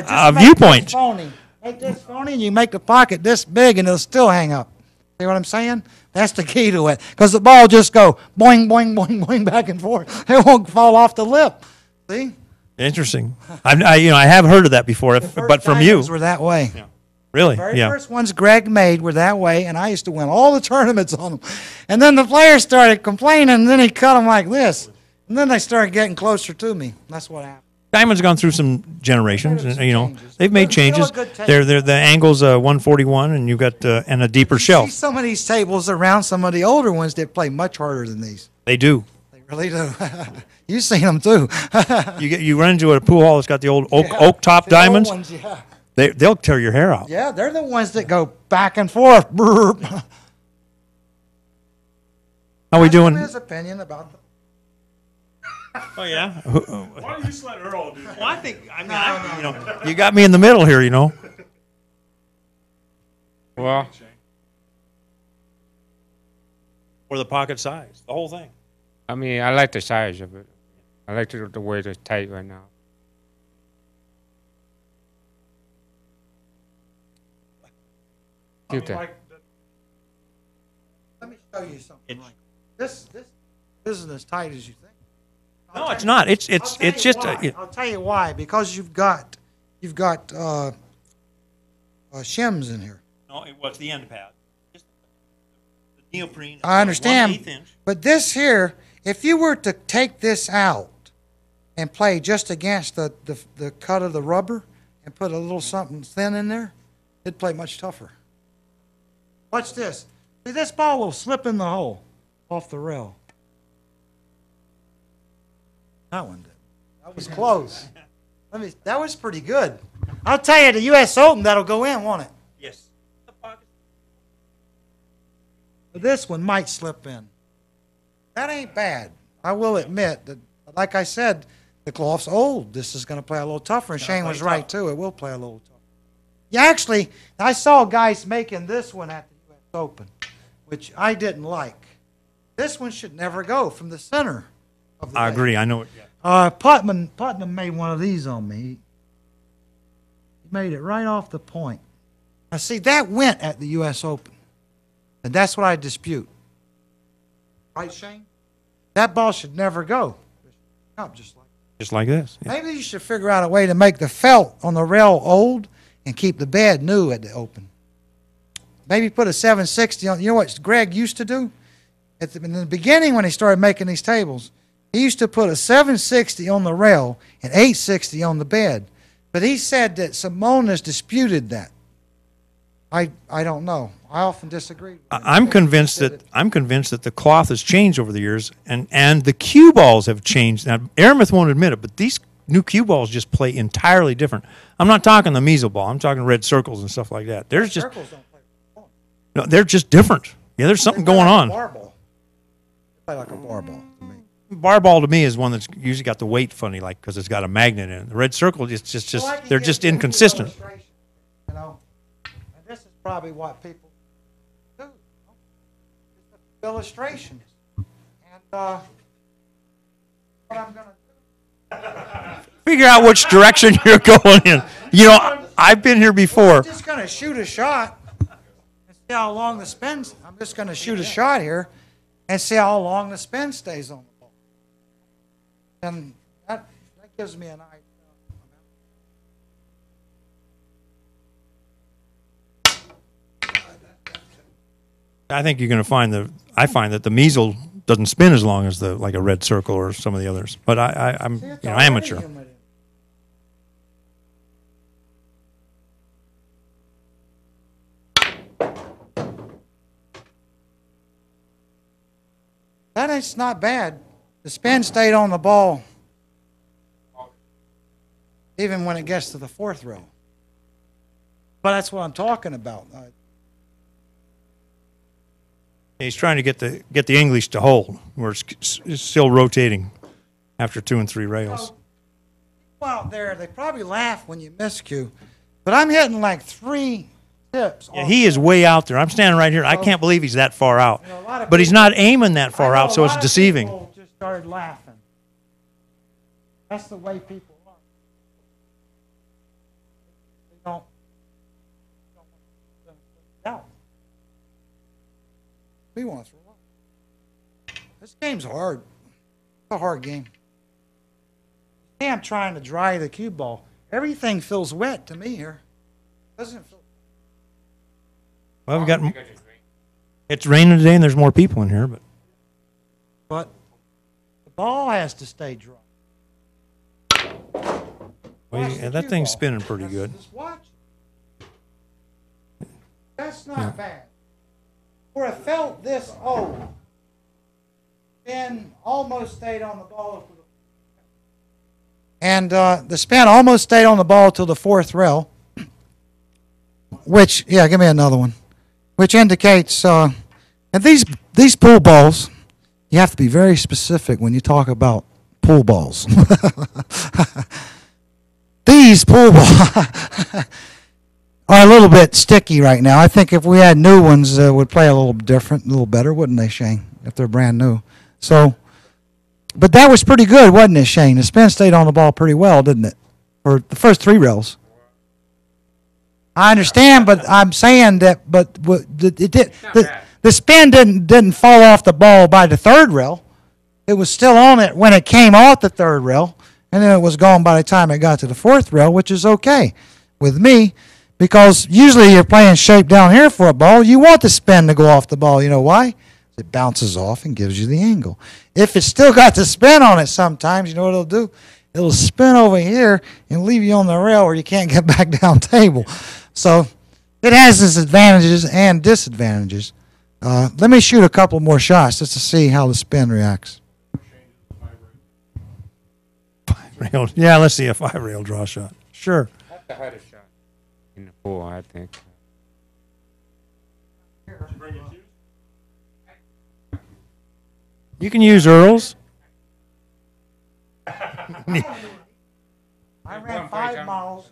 just viewpoint. Make this phony. Make this phony, and you make the pocket this big, and it'll still hang up. See what I'm saying? That's the key to it. Because the ball just go boing, boing, boing, boing, back and forth. It won't fall off the lip. See? Interesting. I have heard of that before, but from you, Diamonds were that way. really, Very yeah. first ones Greg made were that way, and I used to win all the tournaments on them. And then the players started complaining, and then he cut them like this. And then they started getting closer to me. That's what happened. Diamond's gone through some generations, and changes. they've made But still a changes. good table. They're the angle's 141, and you got and a deeper See shelf. some of these tables around some of the older ones that play much harder than these. They do. They really do. You've seen them too. You run into a pool hall that's got the old oak top The old diamonds. ones, yeah. They'll tear your hair out. Yeah, they're the ones that go back and forth. Burp. How we doing? His opinion about them. Oh yeah. Why don't you just let Earl do that? Well, I think you got me in the middle here. Well, Or the pocket size, the whole thing. I mean, I like the size of it. I like the way it's tight right now. Cute that. Let me show you something. Like this isn't as tight as you think. No, it's not. It's I'll tell you just why. I'll tell you why. Because you've got shims in here. no. What's the end pad? Just the neoprene. I understand. 1/8 inch. But this here, if you were to take this out and play just against the cut of the rubber and put a little something thin in there, it'd play much tougher. Watch this. See, this ball will slip in the hole off the rail. That one did. That was close. That was pretty good. I'll tell you, the U.S. Open, that'll go in, won't it? Yes. But this one might slip in. That ain't bad. I will admit that, like I said, the cloth's old. This is going to play a little tougher, and Shane was right, too. It will play a little tougher. Yeah, actually, I saw guys making this one at the U.S. Open, which I didn't like. This one should never go from the center of the I bag. agree. I know it. Yeah. Putnam made one of these on me. He made it right off the point. Now, see, that went at the U.S. Open, and that's what I dispute. Right, Shane? That ball should never go. Up just like this. Yeah. Maybe you should figure out a way to make the felt on the rail old and keep the bed new at the Open. Maybe put a 760 on. You know what Greg used to do? In the beginning, when he started making these tables, he used to put a 760 on the rail and 860 on the bed. But he said that Simonis disputed that. I don't know. I often disagree. I'm convinced that the cloth has changed over the years, and the cue balls have changed. Now, Aramith won't admit it, but these new cue balls just play entirely different. I'm not talking the measle ball. I'm talking red circles and stuff like that. There's just Circles don't play ball. no, they're just different. Yeah, there's something They play going like on. A bar ball. They play like a bar ball to me. Bar ball to me is one that's usually got the weight funny, like because it's got a magnet in it. The red circle, it's just Well, I can they're give just you an inconsistent. illustration, you know, and this is probably what people do. It's illustrations, and what I'm going to Figure out which direction you're going in. You know, I've been here before. I'm just going to shoot a shot and see how long the spin. I'm just going to shoot a shot here and see how long the spin stays on the ball. And that gives me an idea. I think you're going to find I find that the measle doesn't spin as long as like a red circle or some of the others. But I'm amateur. That is not bad. The spin stayed on the ball even when it gets to the fourth row. But that's what I'm talking about. He's trying to get the English to hold, where it's still rotating after 2 and 3 rails. People out there, they probably laugh when you miscue, but I'm hitting like 3 tips. Yeah, he is way out there. I'm standing right here. I can't believe he's that far out. But he's not aiming that far out, so it's deceiving. People just started laughing. That's the way people are. They don't want to doubt. We want to throw up. This game's hard. It's a hard game. I'm trying to dry the cue ball. Everything feels wet to me here. Doesn't feel. Well, we got. It's raining today, and there's more people in here, but the ball has to stay dry. Well, yeah, that thing's spinning pretty good. Just watch. That's not bad. For a felt this old, spin almost stayed on the ball. And the spin almost stayed on the ball till the fourth rail, which, yeah, give me another one, which indicates, and these pool balls, you have to be very specific when you talk about pool balls. These pool balls are a little bit sticky right now. I think if we had new ones, it would play a little different, a little better, wouldn't they, Shane, if they're brand new? So, but that was pretty good, wasn't it, Shane? The spin stayed on the ball pretty well, didn't it? For the first 3 rails. I understand, but I'm saying that, but it did. The spin didn't fall off the ball by the 3rd rail. It was still on it when it came off the 3rd rail, and then it was gone by the time it got to the 4th rail, which is okay with me, because usually you're playing shape down here for a ball. You want the spin to go off the ball. You know why? It bounces off and gives you the angle. If it's still got the spin on it sometimes, you know what it'll do? It'll spin over here and leave you on the rail where you can't get back down table. So it has its advantages and disadvantages. Let me shoot a couple more shots just to see how the spin reacts. 5-rail. Yeah, let's see a 5-rail draw shot. Sure. That's the hardest shot in the pool, I think. You can use Earl's. I ran 5 miles.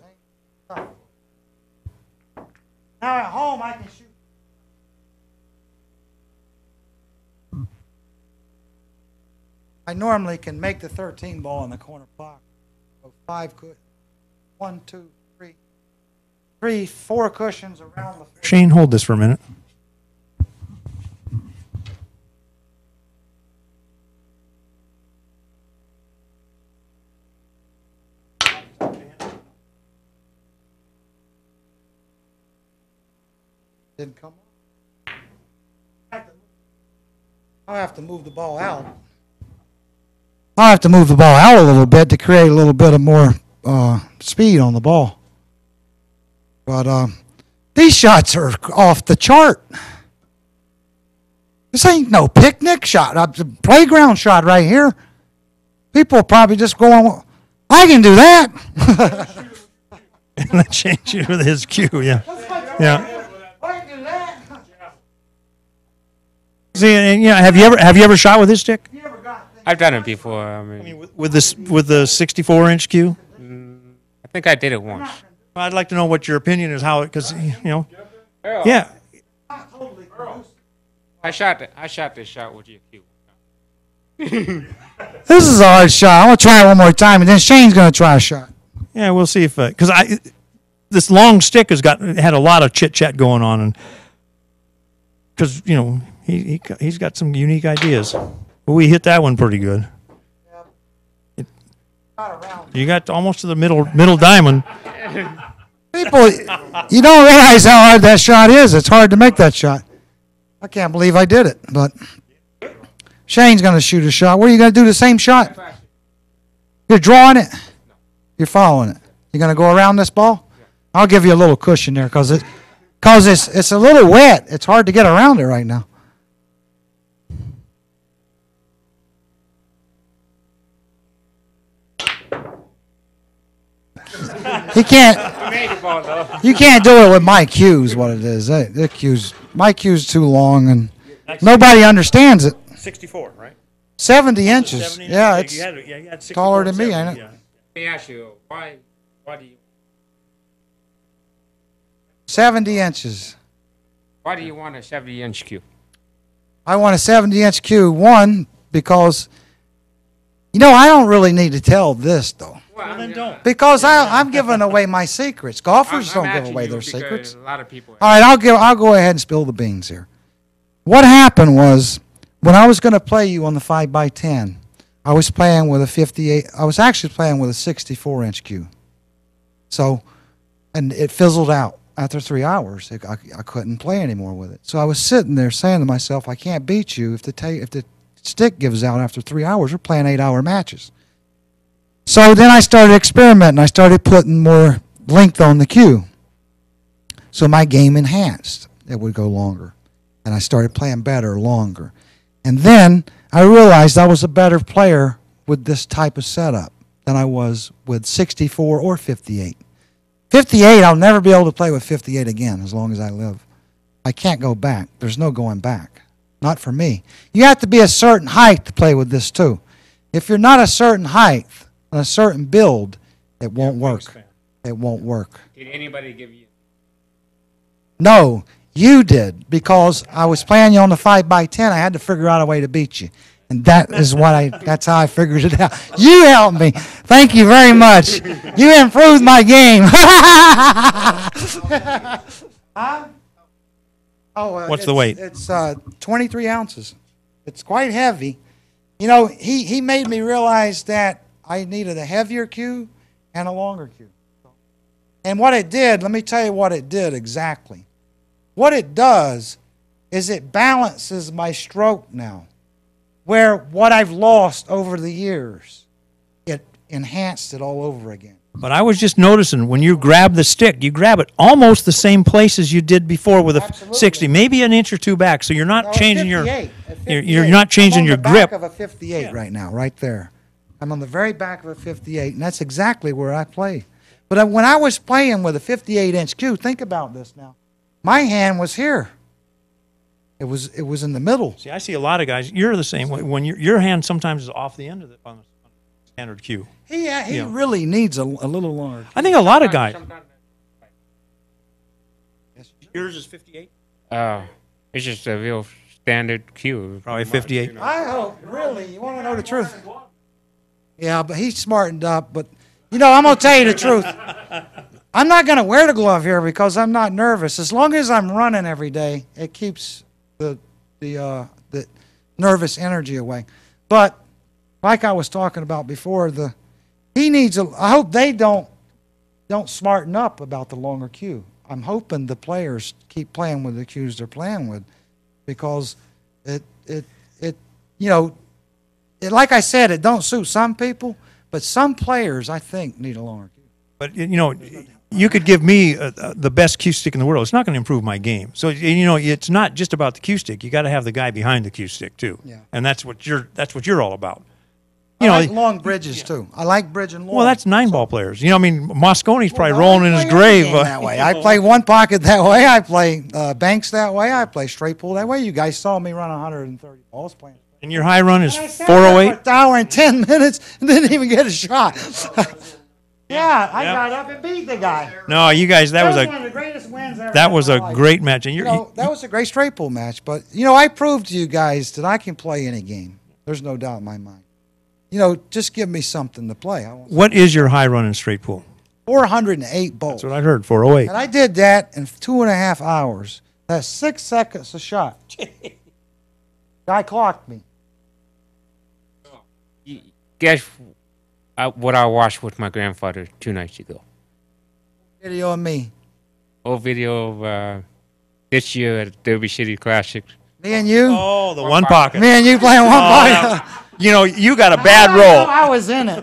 Now at home I can shoot. I normally can make the 13 ball in the corner pocket. So 5 could 1, 2, 3, 4 cushions around the floor. Shane, hold this for a minute. Didn't come up. I'll have to move the ball out. I'll have to move the ball out a little bit to create a little bit of more speed on the ball. But these shots are off the chart. This ain't no picnic shot. It's a playground shot right here. People are probably just going, I can do that. And then change it with his cue, yeah. Yeah. See, and, you know, have you ever shot with this stick? I've done it before. I mean, with the 64-inch cue. I think I did it once. I'd like to know what your opinion is, how, because you know, yeah. I shot this shot with your cue. This is a hard shot. I'm going to try it one more time, and then Shane's going to try a shot. Yeah, we'll see if because this long stick had a lot of chit chat going on, and because he's got some unique ideas. But we hit that one pretty good. You got almost to the middle diamond. People, you don't realize how hard that shot is. It's hard to make that shot. I can't believe I did it, but Shane's going to shoot a shot. What are you going to do? The same shot? You're drawing it? You're following it. You're going to go around this ball? I'll give you a little cushion there because it's a little wet. It's hard to get around it right now. You can't do it with my cues, what it is. My cue's too long, and nobody understands it. 64, right? 70 inches. 70 Yeah, inches. it's taller than me, ain't it? Let me ask you, why do you 70 inches. why do you want a 70-inch cue? I want a 70-inch cue, one, because, I don't really need to tell this, though. Well, then don't. Because I'm giving away my secrets. Golfers I'm don't give asking away you their because secrets. A lot of people. All right, I'll go ahead and spill the beans here. What happened was, when I was going to play you on the 5x10, I was playing with a 58. I was actually playing with a 64-inch cue. So, and it fizzled out after 3 hours. I couldn't play anymore with it. So I was sitting there saying to myself, I can't beat you if the stick gives out after 3 hours. We're playing 8-hour matches. So then I started experimenting. I started putting more length on the cue. So my game enhanced. It would go longer. And I started playing better, longer. And then I realized I was a better player with this type of setup than I was with 64 or 58. 58, I'll never be able to play with 58 again as long as I live. I can't go back. There's no going back. Not for me. You have to be a certain height to play with this too. If you're not a certain height and a certain build, it won't work. It won't work. Did anybody give you? No, you did, because I was playing you on the 5x10. I had to figure out a way to beat you. And that's how I figured it out. You helped me. Thank you very much. You improved my game. Huh? What's the weight? It's 23 ounces. It's quite heavy. He made me realize that I needed a heavier cue and a longer cue. And what it did, let me tell you what it did exactly. What it does is it balances my stroke now, where what I've lost over the years, it enhanced it all over again. But I was just noticing when you grab the stick, you grab it almost the same place as you did before with a Absolutely. 60, maybe an inch or two back. So you're not No, changing 58, you're not changing your I'm on the grip. back of a 58 right now, right there. I'm on the very back of a 58, and that's exactly where I play. But when I was playing with a 58-inch cue, think about this now. My hand was here. It was in the middle. See, I see a lot of guys. You're the same way. When your hand sometimes is off the end of on the standard cue. He Yeah. really needs a little longer. I think a lot of guys. Yours is 58. It's just a real standard cue. Probably 58. I hope, really, you want to know the truth? Yeah, but he's smartened up. But, I'm going to tell you the truth. I'm not going to wear the glove here because I'm not nervous. As long as I'm running every day, it keeps the nervous energy away. But like I was talking about before, I hope they don't smarten up about the longer cue. I'm hoping the players keep playing with the cues they're playing with, because it like I said, it don't suit some people, but some players I think need a longer cue. But you could give me the best cue stick in the world. It's not going to improve my game. So it's not just about the cue stick. You got to have the guy behind the cue stick too. Yeah. And that's what you're all about. I like long bridges too. I like bridging long. Well, that's 9-ball players. Mosconi's probably Well, rolling in I his play grave. any game that way. I play one pocket that way. I play banks that way. I play straight pull that way. You guys saw me run 130 balls playing. And your high run is And I sat there 408. for an hour and 10 minutes and didn't even get a shot. Yeah, I got up and beat the guy. No, you guys, that was one of the greatest wins ever. that was in a my life. great match. And That was a great straight pull match. But I proved to you guys that I can play any game. There's no doubt in my mind. You know, just give me something to play. What is your high run in straight pool? 408 bowls. That's what I heard, 408. And I did that in 2.5 hours. That's 6 seconds a shot. Guy clocked me. Guess what I watched with my grandfather 2 nights ago. Video of me. Old video of this year at Derby City Classic. Me and you? Oh, the one pocket. Me and you playing one pocket. You know, you got a bad roll. I was in it.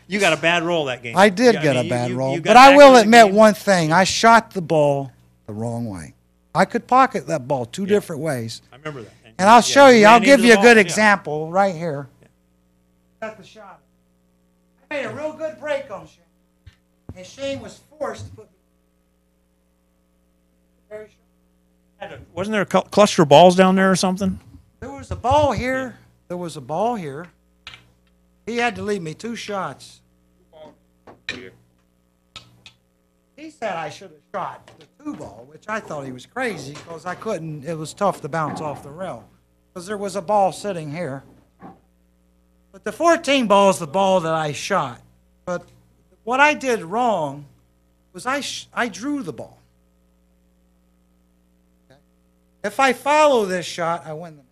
You got a bad roll that game. I did Yeah, get mean, a bad you roll. got But I back will into the admit game. one thing. I shot the ball the wrong way. I could pocket that ball 2 different ways. I remember that. And I'll show you. ran I'll give into you the a good ball, yeah. example right here. Got the shot. I made a real good break on Shane. And Shane was forced to put me very short. Wasn't there a cluster of balls down there or something? There was a ball here. There was a ball here. He had to leave me 2 shots. He said I should have shot the 2 ball, which I thought he was crazy because I couldn't. It was tough to bounce off the rail because there was a ball sitting here. But the 14 ball is the ball that I shot. But what I did wrong was I drew the ball. If I follow this shot, I win the match.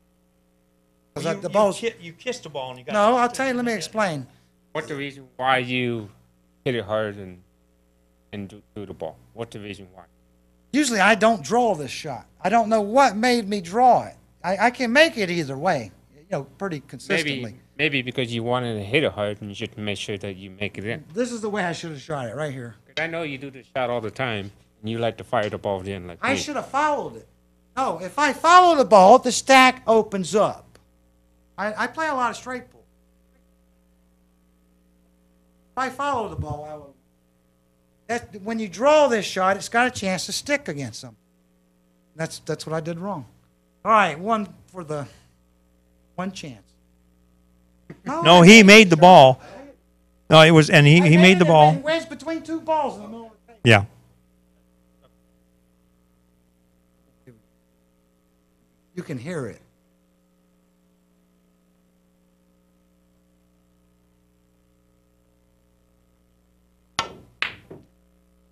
Because the ball's. You kissed the ball and you got. No, I'll tell you. Let me explain. What's the reason why you hit it hard and do the ball? What's the reason why? Usually I don't draw this shot. I don't know what made me draw it. I can make it either way, pretty consistently. Maybe because you wanted to hit it hard and you should make sure that you make it in. This is the way I should have shot it, right here. 'Cause I know you do this shot all the time and you like to fire the ball in like I me. should have followed it. No, if I follow the ball, the stack opens up. I play a lot of straight pool. If I follow the ball, I will. When you draw this shot, it's got a chance to stick against something. That's what I did wrong. All right, one chance. No, he made the ball. No, it was, and he made the ball. Wedged between 2 balls in the middle of the table. Yeah. You can hear it.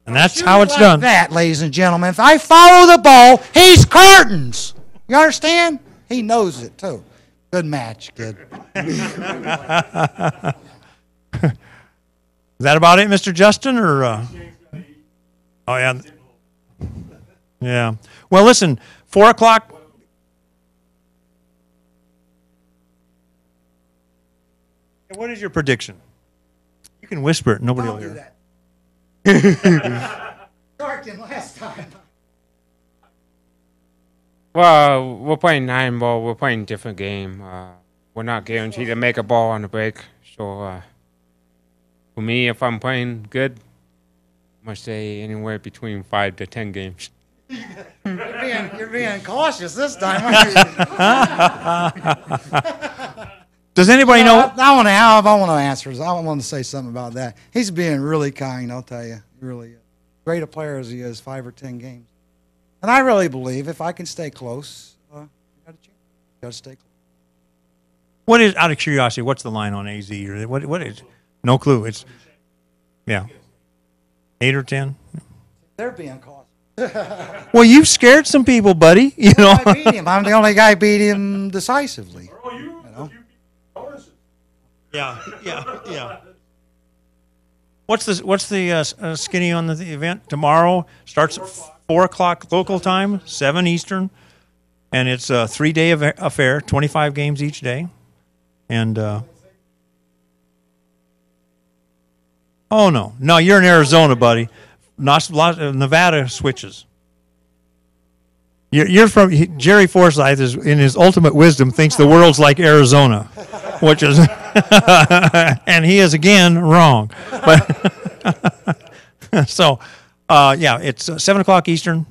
And that's Shoot how it it's like done. that, ladies and gentlemen. If I follow the ball, he's curtains. You understand? He knows it, too. Good match, kid. Is that about it, Mr. Justin? Or oh yeah, yeah. Well, listen, 4 o'clock. What is your prediction? You can whisper it. Nobody will Don't hear. do it. that. Sharked him last time. Well, we're playing 9 ball. We're playing a different game. We're not guaranteed to make a ball on the break. So for me, if I'm playing good, I must say anywhere between 5 to 10 games. You're being cautious this time, aren't you? Does anybody know? I want to answer. I want to say something about that. He's being really kind, I'll tell you. Really great a player as he is, 5 or 10 games. And I really believe if I can stay close, you got a chance. You got to stay close. What is, out of curiosity, what's the line on AZ? Or what is? No clue. It's, yeah, 8 or 10. They're being cautious. Well, you've scared some people, buddy. You know. I beat him. I'm the only guy beat him decisively. You know? Yeah. What's the skinny on the event tomorrow? Starts at 4 o'clock local time, 7 Eastern, and it's a 3-day affair, 25 games each day, and oh no, you're in Arizona, buddy. Nevada switches. You're from Jerry Forsyth is in his ultimate wisdom thinks the world's like Arizona, which is, and he is again wrong. But so, yeah, it's 7 o'clock Eastern.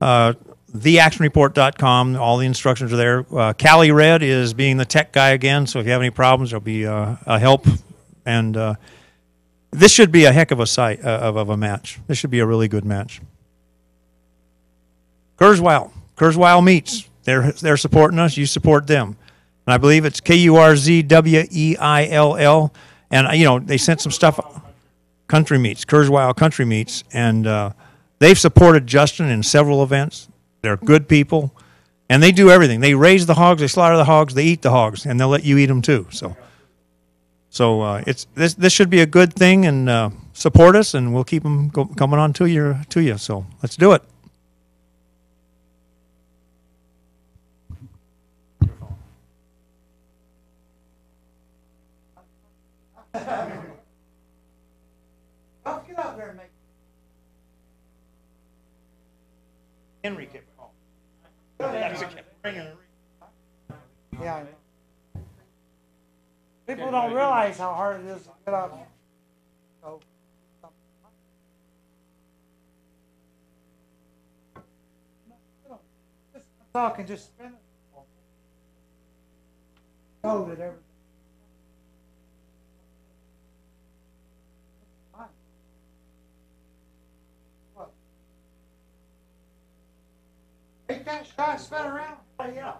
TheActionReport.com. All the instructions are there. Callie Red is being the tech guy again. So if you have any problems, there'll be a help. And this should be a heck of a match. This should be a really good match. Kurzweil meets. They're supporting us. You support them. And I believe it's Kurzweill. And, you know, they sent some stuff, country meets, Kurzweil country meets, and they've supported Justin in several events. They're good people, and they do everything. They raise the hogs, they slaughter the hogs, they eat the hogs, and they'll let you eat them too. So it's this should be a good thing, and support us, and we'll keep them coming on to you. So let's do it. Let's get out there and make. Henry kept calling. Yeah. I know. People don't realize how hard it is to get up. So, just talk and just spin it. Know that everything. What? Take that shot, spin around. Oh, yeah.